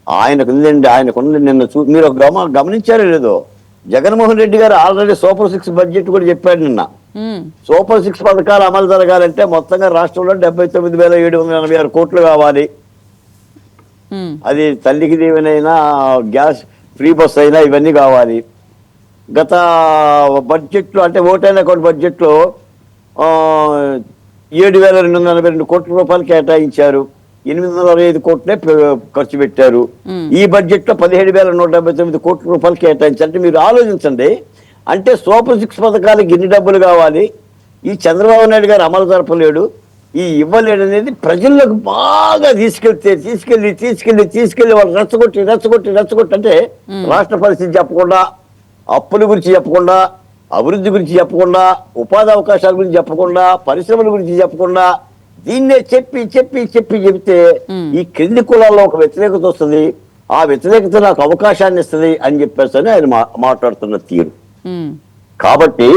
ఆయనకుంది నిన్న మీరు గమనించారో లేదో, జగన్మోహన్ రెడ్డి గారు ఆల్రెడీ సూపర్ 6 బడ్జెట్ కూడా చెప్పాడు నిన్న. సూపర్ 6 పథకాలు అమలు జరగాలంటే మొత్తంగా రాష్ట్రంలో 79,786 కోట్లు కావాలి. అది తల్లికి దీవెనైనా, గ్యాస్ ఫ్రీ బస్ అయినా ఇవన్నీ కావాలి. గత బడ్జెట్లో అంటే ఓటైన అకౌంట్ బడ్జెట్లో 7,242 కోట్ల రూపాయలు కేటాయించారు. 865 కోట్లే ఖర్చు పెట్టారు. ఈ బడ్జెట్ లో 17,179 కోట్ల రూపాయలు కేటాయించారు. అంటే మీరు ఆలోచించండి, అంటే సూపర్ 6 పథకాలకు ఎన్ని డబ్బులు కావాలి? ఈ చంద్రబాబు నాయుడు గారు అమలు జరపలేడు, ఈ ఇవ్వలేడు అనేది ప్రజల్లోకి బాగా తీసుకెళ్లి వాళ్ళు రెచ్చగొట్టి అంటే రాష్ట్ర పరిస్థితి చెప్పకుండా, అప్పుల గురించి చెప్పకుండా, అభివృద్ధి గురించి చెప్పకుండా, ఉపాధి అవకాశాల గురించి చెప్పకుండా, పరిశ్రమల గురించి చెప్పకుండా, దీన్నే చెప్తే ఈ క్రింది కులాల్లో ఒక వ్యతిరేకత వస్తుంది. ఆ వ్యతిరేకత నాకు అవకాశాన్ని ఇస్తుంది అని చెప్పేసి ఆయన మాట్లాడుతున్న తీరు. కాబట్టి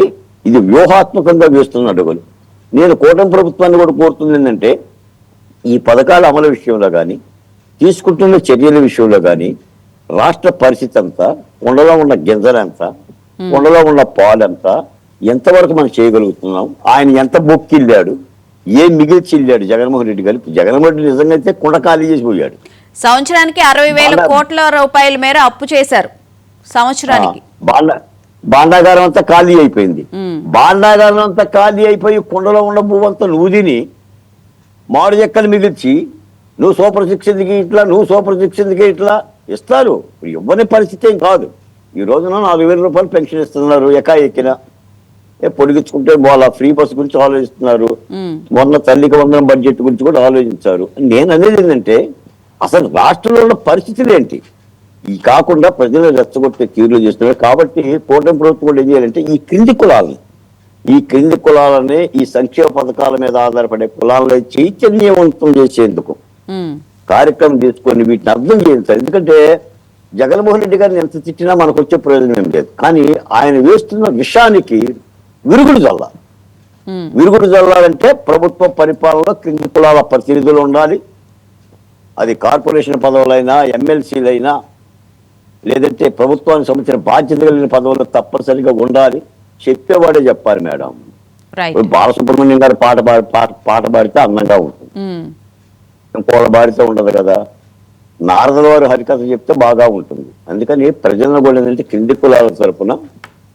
ఇది వ్యూహాత్మకంగా వేస్తున్న అడుగులు. నేను కూటమి ప్రభుత్వాన్ని కూడా కోరుతుంది ఏంటంటే, ఈ పథకాల అమలు విషయంలో కానీ, తీసుకుంటున్న చర్యల విషయంలో కానీ, రాష్ట్ర పరిస్థితి అంతా, కొండలో ఉన్న గింజలంతా, కొండలో ఉన్న పాలంతా ఎంతవరకు మనం చేయగలుగుతున్నాం, ఆయన ఎంత బొక్కిల్లాడు, ఏం మిగిల్చిల్లాడు జగన్మోహన్ రెడ్డి గారు. జగన్మోహన్ రెడ్డి నిజంగా అయితే కుండ ఖాళీ చేసిపోయాడు. సంవత్సరానికి 60,000 కోట్ల రూపాయల మేర అప్పు చేశారు సంవత్సరానికి. బాండాగారం అంతా ఖాళీ అయిపోయింది. బాండాగారం అంతా ఖాళీ అయిపోయి కుండలో ఉన్న భూమంతా నూదిని మాడు చెక్కలు మిగిల్చి నువ్వు సూపర్ 6 ఎందుకు ఇట్లా, నువ్వు సూపర్ 6 ఎందుకు ఇట్లా ఇస్తారు. ఇవ్వని పరిస్థితి ఏం కాదు. ఈ రోజున 4,000 రూపాయలు పెన్షన్ ఇస్తున్నారు ఎక్కిన, పొడిగించుకుంటే వాళ్ళ ఫ్రీ బస్ గురించి ఆలోచిస్తున్నారు. మొన్న తల్లికి వందనం బడ్జెట్ గురించి కూడా ఆలోచించారు. నేను అనేది ఏంటంటే, అసలు రాష్ట్రంలో ఉన్న పరిస్థితులు ఏంటి ఈ కాకుండా ప్రజలు రెచ్చగొట్టే తీరులు చేస్తున్నారు. కాబట్టి కూటమి ప్రభుత్వం కూడా ఏం చేయాలంటే, ఈ క్రింది కులాలని ఈ సంక్షేమ పథకాల మీద ఆధారపడే కులాలను చైతన్యవంతం చేసేందుకు కార్యక్రమం తీసుకొని వీటిని అర్థం చేయించాలి. ఎందుకంటే జగన్మోహన్ రెడ్డి గారిని ఎంత తిట్టినా మనకు వచ్చే ప్రయోజనం ఏం లేదు. కానీ ఆయన వేస్తున్న విషయానికి విరుగుడు జల్లాలంటే ప్రభుత్వ పరిపాలనలో క్రింది కులాల ప్రతినిధులు ఉండాలి. అది కార్పొరేషన్ పదవులైనా, ఎమ్మెల్సీలైనా, లేదంటే ప్రభుత్వానికి సంబంధించిన బాధ్యత కలిగిన పదవులు తప్పనిసరిగా ఉండాలి. చెప్పేవాడే చెప్పారు మేడం. బాలసుబ్రహ్మణ్యం గారు పాట పాడితే అందంగా ఉంటుంది, ఇంకోళ్ళ పాడితే ఉండదు కదా. నారదుల వారు హరికథ చెప్తే బాగా ఉంటుంది. అందుకని ప్రజలను కూడా ఏంటంటే క్రింది కులాల తరపున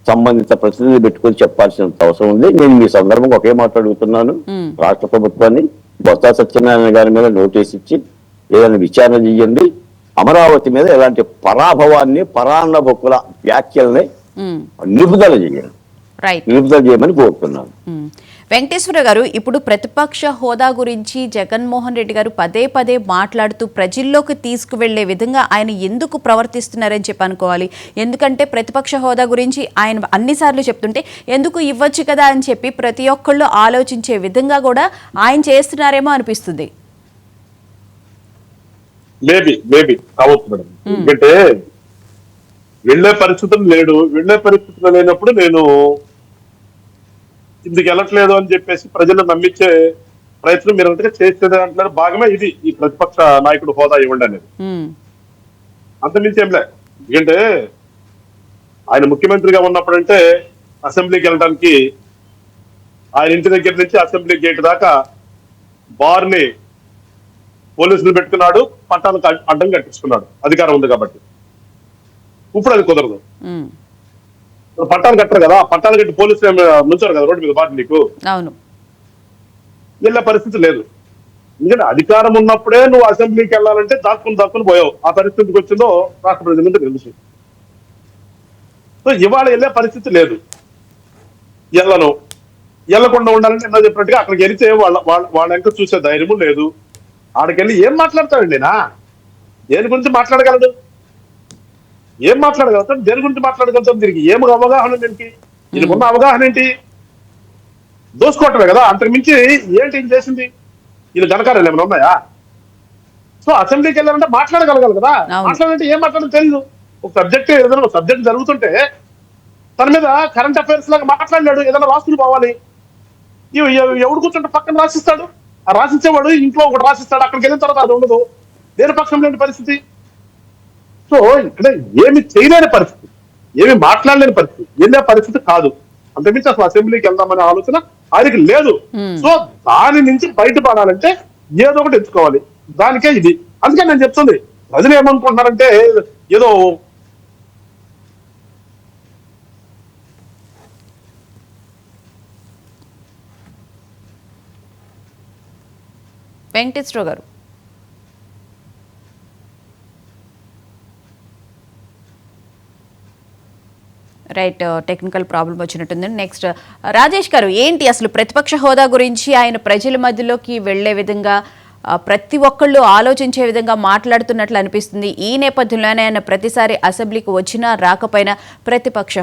సంబంధిత ప్రతినిధులు పెట్టుకొని చెప్పాల్సిన అవసరం ఉంది. నేను మీ సందర్భంగా ఒకే మాట అడుగుతున్నాను, రాష్ట్ర ప్రభుత్వాన్ని బొత్స సత్యనారాయణ గారి మీద నోటీస్ ఇచ్చి ఏదైనా విచారణ చేయండి. అమరావతి మీద ఎలాంటి పరాభవాన్ని, పరాన్నభకుల వ్యాఖ్యల్ని నిలుపుదల చేయమని కోరుతున్నాను. వెంకటేశ్వర గారు, ఇప్పుడు ప్రతిపక్ష హోదా గురించి జగన్మోహన్ రెడ్డి గారు పదే మాట్లాడుతూ ప్రజల్లోకి తీసుకువెళ్లే విధంగా ఆయన ఎందుకు ప్రవర్తిస్తున్నారని చెప్పి అనుకోవాలి. ఎందుకంటే ప్రతిపక్ష హోదా గురించి ఆయన అన్నిసార్లు చెప్తుంటే ఎందుకు ఇవ్వచ్చు కదా అని చెప్పి ప్రతి ఒక్కళ్ళు ఆలోచించే విధంగా కూడా ఆయన చేస్తున్నారేమో అనిపిస్తుంది. మేబీ కావచ్చు మేడం. ఎందుకంటే వెళ్లే పరిస్థితులు లేనప్పుడు నేను ఇందుకు వెళ్ళట్లేదు అని చెప్పేసి ప్రజలను నమ్మించే ప్రయత్నం మీరు అంతగా చేసేది అంటున్నారు. భాగమే ఇది ఈ ప్రతిపక్ష నాయకుడు హోదా ఇవ్వండి అనేది. అంతమించి ఏం లే. ఎందుకంటే ఆయన ముఖ్యమంత్రిగా ఉన్నప్పుడంటే అసెంబ్లీకి వెళ్ళడానికి ఆయన ఇంటి దగ్గర నుంచి అసెంబ్లీ గేట్ దాకా బార్ని పోలీసులు పెట్టుకున్నాడు, పట్టాలకు అడ్డం కట్టించుకున్నాడు, అధికారం ఉంది కాబట్టి. ఇప్పుడు అది కుదరదు. పట్టాలు కట్టరు కదా, పట్టాలు కట్టి పోలీసులు నుంచారు కదా రోడ్డు మీద బాటి నీకు. అవును, వెళ్ళే పరిస్థితి లేదు. ఎందుకంటే అధికారం ఉన్నప్పుడే నువ్వు అసెంబ్లీకి వెళ్ళాలంటే దాక్కుని పోయావు. ఆ పరిస్థితికి వచ్చిందో రాష్ట్ర ప్రజలంటే తెలుసు. సో ఇవాళ వెళ్ళే పరిస్థితి లేదు. వెళ్ళకుండా ఉండాలంటే ఎంత చెప్పినట్టుగా అక్కడికి వెళితే వాళ్ళ ఇంకా చూసే ధైర్యము లేదు. ఆడికెళ్ళి ఏం మాట్లాడతాడండి నా దేని గురించి మాట్లాడగలడు, ఏం మాట్లాడగలుగుతాడు, దేని గురించి మాట్లాడగలుగుతాడు, దీనికి ఏం అవగాహన, దీనికి ఉన్న అవగాహన ఏంటి? దోసుకోవటమే కదా, అంతకు మించి ఏంటి ఏం చేసింది? వీళ్ళు ఘనకార్యాలు ఏమైనా ఉన్నాయా? సో అసెంబ్లీకి వెళ్ళాలంటే మాట్లాడగలగాలి కదా, మాట్లాడాలంటే ఏం మాట్లాడడం తెలియదు. ఒక సబ్జెక్ట్ ఏదైనా ఒక సబ్జెక్ట్ జరుగుతుంటే తన మీద కరెంట్ అఫైర్స్ లాగా మాట్లాడినాడు, ఏదైనా రాసుకుని పోవాలి. ఎవడు కూర్చుంటే పక్కన రాసిస్తాడు, ఆ రాసిచ్చేవాడు ఇంట్లో ఒకటి రాసిస్తాడు, అక్కడికి వెళ్ళిన తర్వాత అది ఉండదు. దేని పక్షం లేని పరిస్థితి. సో ఇక్కడ ఏమి చేయలేని పరిస్థితి, ఏమి మాట్లాడలేని పరిస్థితి, వెళ్ళే పరిస్థితి కాదు. అంతమించి అసలు అసెంబ్లీకి వెళ్దామనే ఆలోచన ఆయనకి లేదు. సో దాని నుంచి బయటపడాలంటే ఏదో ఒకటి ఎంచుకోవాలి, దానికే ఇది. అందుకే నేను చెప్తుంది, ప్రజలు ఏమనుకుంటున్నారంటే ఏదో వెంకటేశ్వర గారు. రైట్, టెక్నికల్ ప్రాబ్లం వచ్చినట్టుంది. నెక్స్ట్ రాజేష్ గారు, ఏంటి అసలు ప్రతిపక్ష హోదా గురించి ఆయన ప్రజల మధ్యలోకి వెళ్లే విధంగా ప్రతి ఒక్కళ్ళు ఆలోచించే విధంగా మాట్లాడుతున్నట్లు అనిపిస్తుంది. ఈ నేపథ్యంలోనే ఆయన ప్రతిసారి అసెంబ్లీకి వచ్చినా రాకపోయినా ప్రతిపక్ష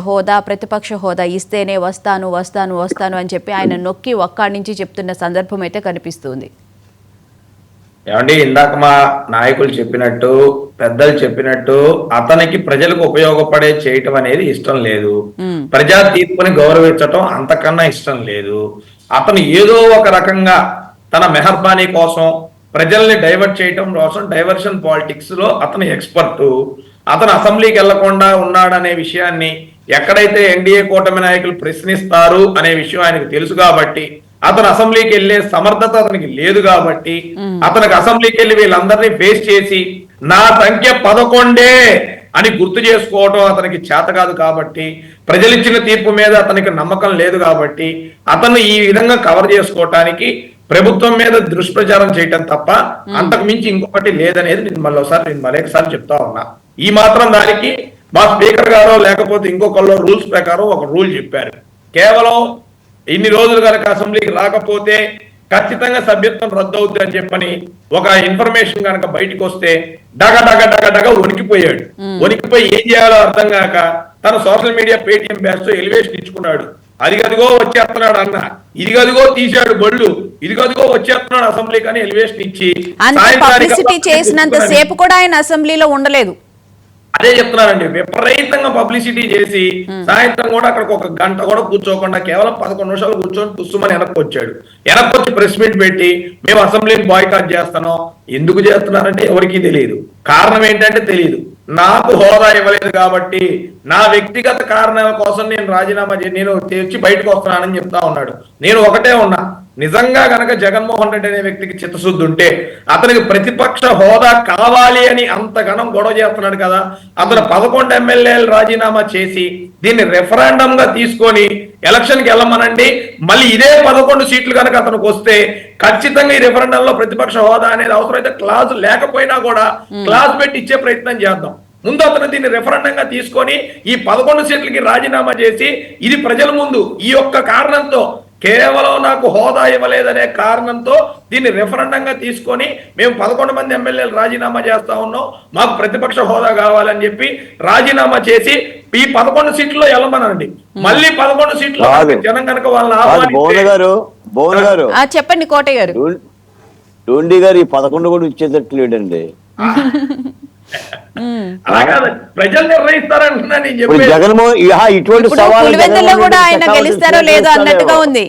హోదా ఇస్తేనే వస్తాను వస్తాను వస్తాను అని చెప్పి ఆయన నొక్కి ఒక్కడి నుంచి చెప్తున్న సందర్భం అయితే కనిపిస్తుంది. ఏమండి, ఇందాక మా నాయకులు చెప్పినట్టు, పెద్దలు చెప్పినట్టు అతనికి ప్రజలకు ఉపయోగపడే చేయటం అనేది ఇష్టం లేదు. ప్రజా తీర్పుని గౌరవించటం అంతకన్నా ఇష్టం లేదు. అతను ఏదో ఒక రకంగా తన మెహర్బానీ కోసం ప్రజల్ని డైవర్ట్ చేయటం కోసం డైవర్షన్ పాలిటిక్స్ లో అతను ఎక్స్పర్టు. అతను అసెంబ్లీకి వెళ్లకుండా ఉన్నాడనే విషయాన్ని ఎక్కడైతే ఎన్డీఏ కూటమి నాయకులు ప్రశ్నిస్తారు అనే విషయం ఆయనకు తెలుసు కాబట్టి, అతను అసెంబ్లీకి వెళ్లే సమర్థత అతనికి లేదు కాబట్టి, అతనికి అసెంబ్లీకి వెళ్లి వీళ్ళందరినీ ఫేస్ చేసి నా సంఖ్య 11 అని గుర్తు చేసుకోవటం అతనికి చేత కాదు కాబట్టి, ప్రజలిచ్చిన తీర్పు మీద అతనికి నమ్మకం లేదు కాబట్టి, అతను ఈ విధంగా కవర్ చేసుకోవటానికి ప్రభుత్వం మీద దుష్ప్రచారం చేయటం తప్ప అంతకు మించి ఇంకొకటి లేదనేది నేను మరొకసారి చెప్తా ఉన్నా. ఈ మాత్రం దానికి మా స్పీకర్ గారో లేకపోతే ఇంకొకళ్ళు రూల్స్ ప్రకారం ఒక రూల్ చెప్పారు. కేవలం ఇన్ని రోజులు కనుక అసెంబ్లీకి రాకపోతే ఖచ్చితంగా సభ్యత్వం రద్దు అవుతుంది అని చెప్పని ఒక ఇన్ఫర్మేషన్ కనుక బయటకు వస్తే డగ వణికిపోయాడు. వణికిపోయి ఏం చేయాలో అర్థం కాక తన సోషల్ మీడియా పేటిఎం బ్యాచ్ తో ఎలివేషన్ ఇచ్చుకున్నాడు. అదిగదిగో వచ్చేస్తున్నాడు అన్న, ఇదిగదిగో తీశాడు బళ్ళు, ఇదిగదిగో వచ్చేస్తున్నాడు అసెంబ్లీకి అని ఎలివేషన్ ఇచ్చి పబ్లిసిటీ చేసినంత సేపు కూడా ఆయన అసెంబ్లీలో ఉండలేదు. అదే చెప్తున్నానండి, విపరీతంగా పబ్లిసిటీ చేసి సాయంత్రం కూడా అక్కడికి ఒక గంట కూడా కూర్చోకుండా కేవలం 11 నిమిషాలు కూర్చొని తుస్సుమని వెనక్కి వచ్చాడు. వెనక్కి వచ్చి ప్రెస్ మీట్ పెట్టి మేము అసెంబ్లీని బాయ్కాట్ చేస్తున్నాం. ఎందుకు చేస్తున్నారంటే ఎవరికీ తెలియదు, కారణం ఏంటంటే తెలియదు. నాకు హోదా ఇవ్వలేదు కాబట్టి నా వ్యక్తిగత కారణాల కోసం నేను రాజీనామా నేను తెచ్చి బయటకు వస్తున్నానని చెప్తా ఉన్నాడు. నేను ఒకటే ఉన్నా, నిజంగా గనక జగన్మోహన్ రెడ్డి అనే వ్యక్తికి చిత్తశుద్ధి ఉంటే అతనికి ప్రతిపక్ష హోదా కావాలి అని అంతగానం గొడవ చేస్తున్నాడు కదా, అతను 11 ఎమ్మెల్యేలు రాజీనామా చేసి దీన్ని రెఫరెండం గా తీసుకొని ఎలక్షన్కి వెళ్ళమనండి. మళ్ళీ ఇదే 11 సీట్లు కనుక అతనికి వస్తే ఖచ్చితంగా ఈ రెఫరెండంలో ప్రతిపక్ష హోదా అనేది అవసరమైతే క్లాజ్ లేకపోయినా కూడా క్లాజ్ పెట్టి ఇచ్చే ప్రయత్నం చేద్దాం. ముందు అతను దీన్ని రెఫరెండంగా తీసుకొని ఈ 11 సీట్లకి రాజీనామా చేసి ఇది ప్రజల ముందు ఈ యొక్క కారణంతో, కేవలం నాకు హోదా ఇవ్వలేదనే కారణంతో దీన్ని రెఫరెండంగా తీసుకొని మేము 11 మంది ఎమ్మెల్యేలు రాజీనామా చేస్తా ఉన్నాం, మాకు ప్రతిపక్ష హోదా కావాలని చెప్పి రాజీనామా చేసి ఈ 11 సీట్లలో వెళ్ళమనండి. మళ్ళీ 11 సీట్లు జనం కనుక వాళ్ళని చెప్పండి కోటయ్య గారు. డోండి గారు ఈ 11 కూడా ఇచ్చేటట్టు లేడండి. అలా కాదు, ప్రజలు నిర్ణయిస్తారంటున్నా నేను చెప్పేది. జగన్మోహన్ ఇటువంటి సవాళ్ళు కూడా ఆయన గెలుస్తారో లేదో అన్నట్టుగా ఉంది.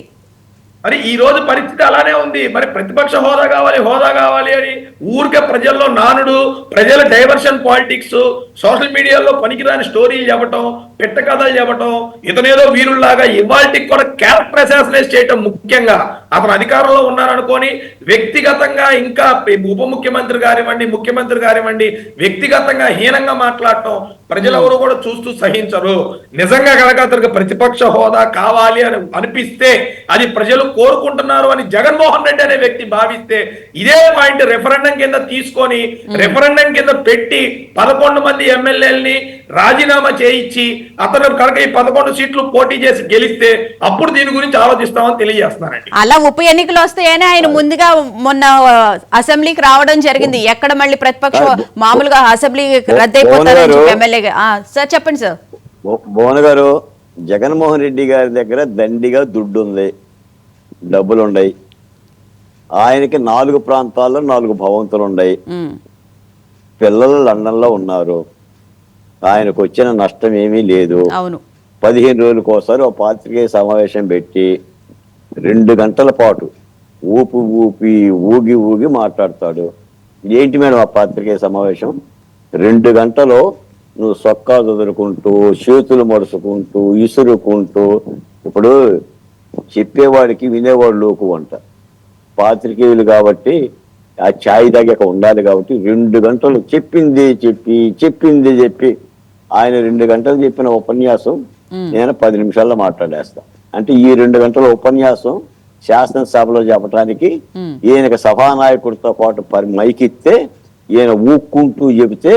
మరి ఈ రోజు పరిస్థితి అలానే ఉంది. మరి ప్రతిపక్ష హోదా కావాలి అని ఊరికే ప్రజల్లో నానుడు, ప్రజల డైవర్షన్ పాలిటిక్స్, సోషల్ మీడియాలో పనికిరాని స్టోరీలు చెప్పటం, పెట్ట కథలు చెప్పటం, ఇతనేదో వీరుల్లాగా ఇవాళకి కూడా క్యారెక్టర్ అసాసినేట్ చేయటం, ముఖ్యంగా అతను అధికారంలో ఉన్నారనుకొని వ్యక్తిగతంగా ఇంకా ఉప ముఖ్యమంత్రి కానివ్వండి, ముఖ్యమంత్రి కానివ్వండి, వ్యక్తిగతంగా హీనంగా మాట్లాడటం ప్రజలెవరు కూడా చూస్తూ సహించరు. నిజంగా కనుక అతనికి ప్రతిపక్ష హోదా కావాలి అని అనిపిస్తే అది ప్రజలు కోరుకుంటున్నారు అని జగన్మోహన్ రెడ్డి అనే వ్యక్తి భావిస్తే ఇదే పాయింట్ రెఫరెండం కింద తీసుకొని రెఫరెండం కింద పెట్టి 11 మంది ఎమ్మెల్యేలని రాజీనామా చేయించి అతను కనుక ఈ 11 సీట్లు పోటీ చేసి గెలిస్తే అప్పుడు దీని గురించి ఆలోచిస్తామని తెలియజేస్తున్నానండి. అలా ఉప ఎన్నికలు వస్తాయని ఆయన ముందుగా మొన్న అసెంబ్లీకి రావడం జరిగింది. ఎక్కడ మళ్ళీ ప్రతిపక్షం మామూలుగా అసెంబ్లీ రద్దయిపోతారని చెప్పి ఎమ్మెల్యేగా. సార్ చెప్పండి సార్. భువన్ గారు, జగన్మోహన్ రెడ్డి గారి దగ్గర దండిగా దుడ్డు ఉంది, డబ్బులు ఉన్నాయి. ఆయనకి 4 ప్రాంతాల్లో 4 భవంతులు ఉన్నాయి. పిల్లలు లండన్ లో ఉన్నారు. ఆయనకు వచ్చిన నష్టం ఏమీ లేదు. అవును. 15 రోజులకోసారి ఒక పాత్రికేయ సమావేశం పెట్టి 2 గంటల పాటు ఊగి ఊగి మాట్లాడతాడు. ఏంటి మేడం ఆ పాత్రికేయ సమావేశం? 2 గంటలో నువ్వు సొక్కా చదువుకుంటూ, చేతులు మడుచుకుంటూ, ఇసురుకుంటూ, ఇప్పుడు చెప్పేవాడికి వినేవాడు లోకు అంట. పాత్రికేయులు కాబట్టి ఆ ఛాయ్ దగ్గర ఉండాలి కాబట్టి 2 గంటలు చెప్పింది చెప్పి ఆయన 2 గంటలు చెప్పిన ఉపన్యాసం నేను 10 నిమిషాల్లో మాట్లాడేస్తా. అంటే ఈ 2 గంటల ఉపన్యాసం శాసనసభలో చెప్పడానికి ఈయనకి సభానాయకుడితో పాటు మైకిస్తే ఈయన ఊక్కుంటూ చెబితే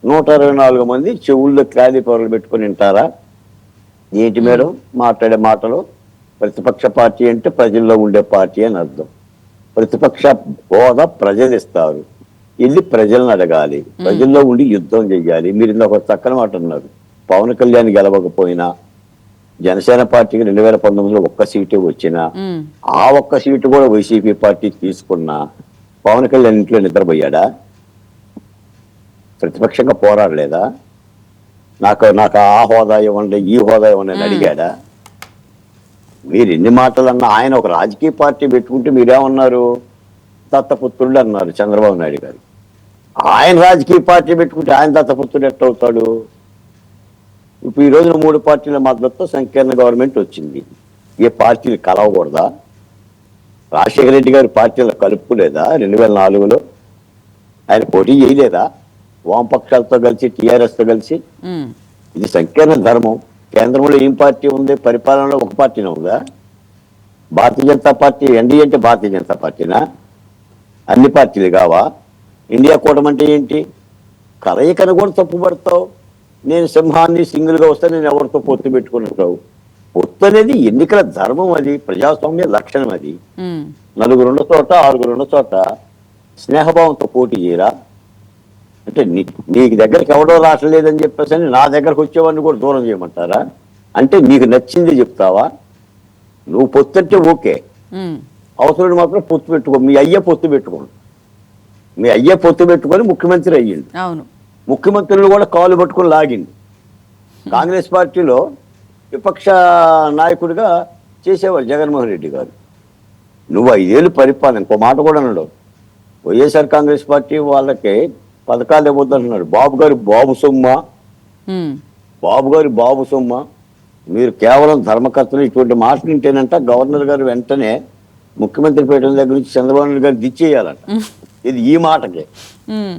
124 మంది చెవుల్లో క్లాది పొరలు పెట్టుకుని వింటారా? ఏంటి మేడం మాట్లాడే మాటలు? ప్రతిపక్ష పార్టీ అంటే ప్రజల్లో ఉండే పార్టీ అని అర్థం. ప్రతిపక్ష హోదా ప్రజలు ఇస్తారు, వెళ్ళి ప్రజలను అడగాలి, ప్రజల్లో ఉండి యుద్ధం చెయ్యాలి. మీరు ఇంకొక చక్కని మాట అన్నారు, పవన్ కళ్యాణ్ గెలవకపోయినా జనసేన పార్టీకి 2019లో 1 సీటు వచ్చినా ఆ 1 సీటు కూడా వైసీపీ పార్టీ తీసుకున్నా పవన్ కళ్యాణ్ ఇంట్లో నిద్రపోయాడా? ప్రతిపక్షంగా పోరాడలేదా? నాకు ఆ హోదా ఇవ్వండి, ఈ హోదా ఇవ్వండి అని అడిగాడా? మీరు ఎన్ని మాటలు అన్నా ఆయన ఒక రాజకీయ పార్టీ పెట్టుకుంటే మీరేమన్నారు? దత్తపుత్రుడు అన్నారు చంద్రబాబు నాయుడు గారు. ఆయన రాజకీయ పార్టీ పెట్టుకుంటే ఆయన దత్తపుత్రుడు ఎట్టవుతాడు? ఇప్పుడు ఈ రోజున 3 పార్టీల మద్దతుతో సంకీర్ణ గవర్నమెంట్ వచ్చింది. ఏ పార్టీలు కలవకూడదా? రాజశేఖర రెడ్డి గారి పార్టీలో కలుపుకోలేదా? 2004లో ఆయన పోటీ చేయలేదా? వామపక్షాలతో కలిసి, టీఆర్ఎస్తో కలిసి. ఇది సంకీర్ణ ధర్మం. కేంద్రంలో ఏం పార్టీ ఉంది? పరిపాలనలో ఒక పార్టీనే ఉందా? భారతీయ జనతా పార్టీ, ఎన్డీఏ అంటే భారతీయ జనతా పార్టీనా? అన్ని పార్టీలు కావా? ఇండియా కూటమి అంటే ఏంటి? కలయికను కూడా తప్పుపడతావు. నేను సింహాన్ని సింగిల్గా వస్తే నేను ఎవరితో పొత్తు పెట్టుకున్నావు? పొత్తు అనేది ఎన్నికల ధర్మం, అది ప్రజాస్వామ్య లక్షణం. అది 4 ఉన్న చోట 6 ఉన్న చోట స్నేహభావంతో పోటీ చేయరా? అంటే నీకు దగ్గరికి ఎవడో రావట్లేదని చెప్పేసి అని నా దగ్గరకు వచ్చేవాడిని కూడా దూరం చేయమంటారా? అంటే నీకు నచ్చింది చెప్తావా? నువ్వు పొత్తు అంటే ఓకే, అవసరం మాత్రం పొత్తు పెట్టుకో. మీ అయ్యే పొత్తు పెట్టుకోండి. మీ అయ్యే పొత్తు పెట్టుకొని ముఖ్యమంత్రి అయ్యిండు. అవును. ముఖ్యమంత్రులు కూడా కాలు పట్టుకొని లాగింది. కాంగ్రెస్ పార్టీలో విపక్ష నాయకుడిగా చేసేవారు జగన్మోహన్ రెడ్డి గారు. నువ్వు 5 ఏళ్ళు పరిపాలన, ఇంకో మాట కూడా అన్నాడు, వైఎస్ఆర్ కాంగ్రెస్ పార్టీ వాళ్ళకి పథకాలు ఇవ్వద్దు అంటున్నాడు. బాబు గారి బాబు సొమ్మ, మీరు కేవలం ధర్మకర్తలు. ఇటువంటి మాటలు వింటేనంట గవర్నర్ గారు వెంటనే ముఖ్యమంత్రి పీఠం దగ్గర నుంచి చంద్రబాబు నాయుడు గారు దిచ్చేయాలంట. ఇది ఈ మాటకే.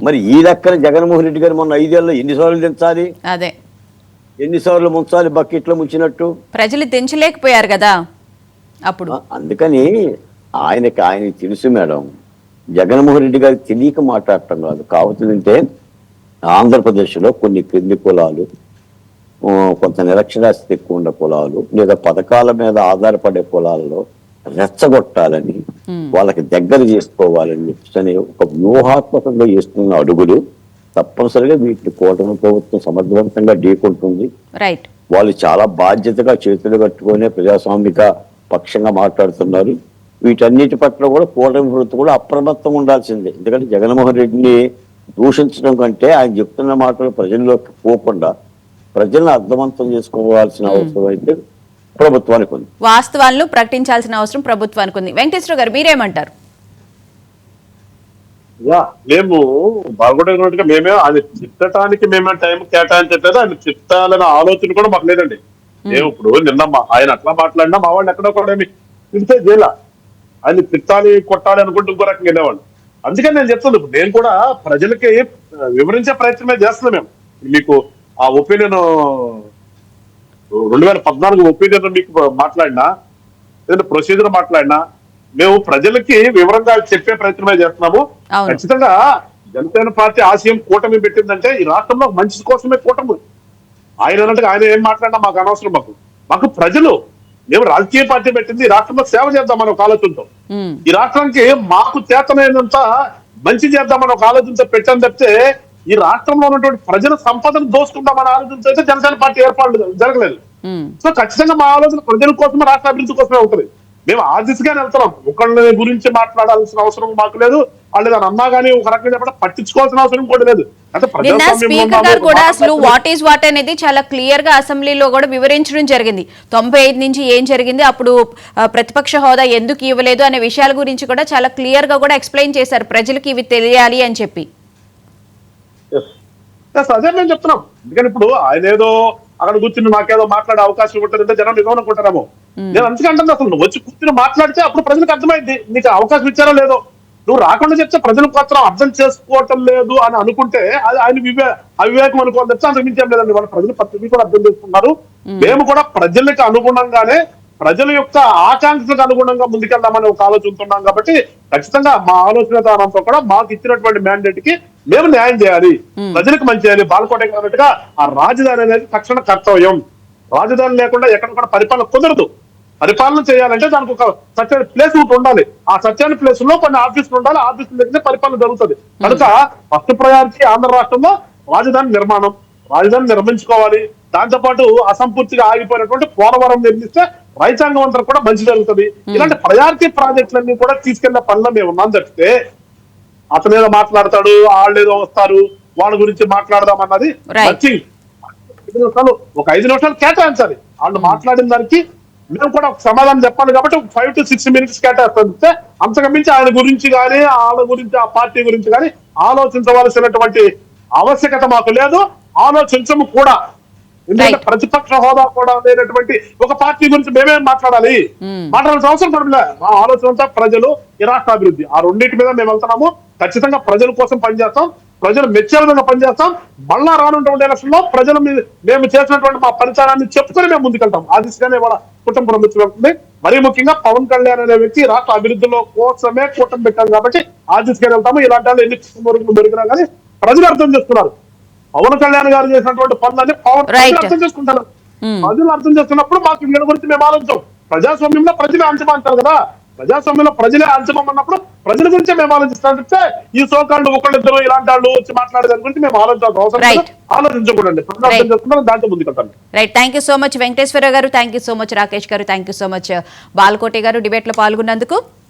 మరి ఈ లెక్కన జగన్మోహన్ రెడ్డి గారు మొన్న 5 ఏళ్ళలో ఎన్నిసార్లు దించాలి? అదే, ఎన్నిసార్లు ముంచాలి? బకెట్లో ముంచినట్టు. ప్రజలు దించలేకపోయారు కదా అప్పుడు. అందుకని ఆయనకి తెలుసు మేడం, జగన్మోహన్ రెడ్డి గారికి తెలియక మాట్లాడటం కాదు. కావుతుందంటే ఆంధ్రప్రదేశ్లో కొన్ని క్రింది కులాలు, కొంత నిరక్షరాస్యత ఎక్కువ ఉండే కులాలు, లేదా పథకాల మీద ఆధారపడే కులాలలో రెచ్చగొట్టాలని, వాళ్ళకి దగ్గర చేసుకోవాలని చెప్పని ఒక వ్యూహాత్మకంగా చేస్తున్న అడుగులు తప్పనిసరిగా వీటిని కూటమి ప్రభుత్వం సమర్థవంతంగా ఢీకొంటుంది. రైట్. వాళ్ళు చాలా బాధ్యతగా చేతులు కట్టుకునే ప్రజాస్వామిక పక్షంగా మాట్లాడుతున్నారు. వీటన్నిటి పట్ల కూడా కూటమి ప్రభుత్వం కూడా అప్రమత్తం ఉండాల్సిందే. ఎందుకంటే జగన్మోహన్ రెడ్డిని దూషించడం కంటే ఆయన చెప్తున్న మాటలు ప్రజల్లోకి పోకుండా ప్రజలను అర్థవంతం చేసుకోవాల్సిన అవసరం అయితే ప్రభుత్వానికి ఉంది. వాస్తవాలను ప్రకటించాల్సిన అవసరం ప్రభుత్వానికి ఉంది. వెంకటేశ్వర గారు మీరేమంటారు? మేము బాగుండేటట్టుగా మేమే ఆయన చిట్టడానికి మేమే టైం కేటాయించట్లేదు. ఆయన చిట్టాలనే ఆలోచన కూడా మాకు లేదండి. మేము ఇప్పుడు నిన్న ఆయన అట్లా మాట్లాడినా మా వాళ్ళు ఎక్కడో కూడా తిడితే జైల ఆయన తిట్టాలి కొట్టాలి అనుకుంటూ ఇంకో రకంగా వెళ్ళేవాళ్ళు. అందుకని నేను చెప్తాను, ఇప్పుడు నేను కూడా ప్రజలకి వివరించే ప్రయత్నమే చేస్తున్నాం. మేము మీకు ఆ ఒపీనియన్ 2014 ఒపీనియన్ మీకు మాట్లాడినా ఏదైనా ప్రొసీజర్ మాట్లాడినా మేము ప్రజలకి వివరంగా చెప్పే ప్రయత్నమే చేస్తున్నాము. అవును. ఖచ్చితంగా జనసేన పార్టీ ఆశయం కూటమి పెట్టిందంటే ఈ రాష్ట్రంలో మంచి కోసమే కూటమి. ఆయన అన్నట్టుగా ఆయన ఏం మాట్లాడినా మాకు అనవసరం. మాకు ప్రజలు, మేము రాజకీయ పార్టీ పెట్టింది ఈ రాష్ట్రంలో సేవ చేద్దామని ఒక ఆలోచనతో, ఈ రాష్ట్రానికి మాకు చేతనైనంత మంచి చేద్దామని ఒక ఆలోచనతో పెట్టాను తప్పితే ఈ రాష్ట్రంలో ఉన్నటువంటి ప్రజల సంపదను దోసుకుందామని ఆలోచనతో అయితే జనసేన పార్టీ ఏర్పాటు జరగలేదు. సో ఖచ్చితంగా మా ఆలోచన ప్రజల కోసమే, రాష్ట్ర అభివృద్ధి కోసమే ఉంటుంది. మేము ఆ దిశగానే వెళ్తున్నాం. ఒకళ్ళ గురించి మాట్లాడాల్సిన అవసరం మాకు లేదు. వాళ్ళు దాని అన్నా కానీ ఒక రకంగా చెప్పడం పట్టించుకోవాల్సిన అవసరం కూడా లేదు. నిన్న స్పీకర్ గారు కూడా అసలు వాట్ ఈజ్ వాట్ అనేది చాలా క్లియర్ గా అసెంబ్లీలో కూడా వివరించడం జరిగింది. 95 నుంచి ఏం జరిగింది, అప్పుడు ప్రతిపక్ష హోదా ఎందుకు ఇవ్వలేదు అనే విషయాల గురించి కూడా చాలా క్లియర్ గా కూడా ఎక్స్ప్లెయిన్ చేశారు, ప్రజలకు ఇవి తెలియాలి అని చెప్పి. అదే మేము చెప్తున్నాం. ఎందుకని ఇప్పుడు ఆయన ఏదో అక్కడ కూర్చుని మాకేదో మాట్లాడే అవకాశం ఉంటుందంటే జనం నిజమనుకుంటారేమో. నేను అందుకంటే అసలు నువ్వు వచ్చి కూర్చుని మాట్లాడితే అప్పుడు ప్రజలకు అర్థమైంది నీకు అవకాశం ఇచ్చారో లేదో. నువ్వు రాకుండా చెప్తే ప్రజలు మాత్రం అర్థం చేసుకోవటం లేదు అని అనుకుంటే అది ఆయన అవివేకం అనుకోవాలి చెప్తే అంతకు మించేం లేదండి. వాళ్ళ ప్రజలు ప్రతి కూడా అర్థం చేసుకున్నారు. మేము కూడా ప్రజలకు అనుగుణంగానే, ప్రజల యొక్క ఆకాంక్షలకు అనుగుణంగా ముందుకెళ్దామని ఒక ఆలోచనతున్నాం. కాబట్టి ఖచ్చితంగా మా ఆలోచన విధానంతో కూడా మాకు ఇచ్చినటువంటి మ్యాండేట్ కి మేము న్యాయం చేయాలి, ప్రజలకు మంచి చేయాలి. బాలకోట అన్నట్టుగా ఆ రాజధాని అనేది తక్షణ కర్తవ్యం. రాజధాని లేకుండా ఎక్కడ కూడా పరిపాలన కుదరదు. పరిపాలన చేయాలంటే దానికి ఒక సత్యమైన ప్లేస్ ఒకటి ఉండాలి. ఆ సత్యమైన ప్లేస్ లో కొన్ని ఆఫీసులు ఉండాలి. ఆఫీసుల దగ్గర పరిపాలన జరుగుతుంది. కనుక ఫస్ట్ ప్రయారిటీ ఆంధ్ర రాష్ట్రంలో రాజధాని నిర్మాణం. రాజధాని నిర్మించుకోవాలి. దాంతోపాటు అసంపూర్తిగా ఆగిపోయినటువంటి పోలవరం నిర్మిస్తే రైతాంగం అంతా కూడా మంచి జరుగుతుంది. ఇలాంటి ప్రయారిటీ ప్రాజెక్టులన్నీ కూడా తీసుకెళ్లే పనిలో మేము ఉన్నాం తప్పితే అతను ఏదో మాట్లాడతాడు, వాళ్ళు ఏదో వస్తారు, వాళ్ళ గురించి మాట్లాడదాం అన్నది నథింగ్. ఒక 5 నిమిషాలు కేటాయించాలి. వాళ్ళు మాట్లాడిన దానికి మేము కూడా ఒక సమాధానం చెప్పాలి. కాబట్టి 5 to 6 minutes కేటాయిస్తే అంతకు మించి ఆయన గురించి కానీ, వాళ్ళ గురించి, ఆ పార్టీ గురించి కానీ ఆలోచించవలసినటువంటి ఆవశ్యకత మాకు లేదు. ఆలోచించము కూడా. ఎందుకంటే ప్రతిపక్ష హోదా కూడా లేనటువంటి ఒక పార్టీ గురించి మేమేం మాట్లాడాలి? మాట్లాడాల్సిన అవసరం పడలే. మా ఆలోచన అంతా ప్రజలు, ఈ రాష్ట్ర అభివృద్ధి, ఆ రెండింటి మీద మేము వెళ్తున్నాము. ఖచ్చితంగా ప్రజల కోసం పనిచేస్తాం, ప్రజలు మెచ్చే విధంగా పనిచేస్తాం. మళ్ళా రానున్నటువంటి ఎలక్షన్ లో ప్రజలు మేము చేసినటువంటి మా పరిచయాన్ని చెప్పుకొని మేము ముందుకెళ్తాం. ఆ దిశగానే వాళ్ళ కుటుంబ ప్రభుత్వం వెళ్తుంది. మరీ ముఖ్యంగా పవన్ కళ్యాణ్ అనే వ్యక్తి రాష్ట్ర అభివృద్ధిలో కోసమే కూటమి పెట్టారు కాబట్టి ఆ దిశగానే వెళ్తాము. ఇలాంటి వాళ్ళు ఎన్ని దొరికినా కానీ ప్రజలు అర్థం చేసుకున్నారు. పవన్ కళ్యాణ్ గారు చేసినటువంటి పనులన్నీ ప్రజలు అర్థం చేసుకుంటారు. ప్రజలు అర్థం చేసుకున్నప్పుడు మాకు వీళ్ళ గురించి మేము ఆలోచించాం. ప్రజాస్వామ్యంలో ప్రజలే అంచమా అంటారు కదా. ప్రజాస్వామ్యంలో ప్రజలే అంచమం అన్నప్పుడు ప్రజల గురించే మేము ఆలోచిస్తాం. ఈ సోకాళ్ళు ఒకళ్ళిద్దరు ఇలాంటి వాళ్ళు వచ్చి మాట్లాడే దాని గురించి మేము ఆలోచించాల్సిన అవసరం ఆలోచించకూడదు. ప్రజలు అర్థం చేసుకుంటారు, దాంట్లో ముందుకెళ్తాను. Right, thank you so much Venkateswara garu, thank you so much Rakesh garu, thank you so much Balakoti garu debate లో పాల్గొన్నందుకు.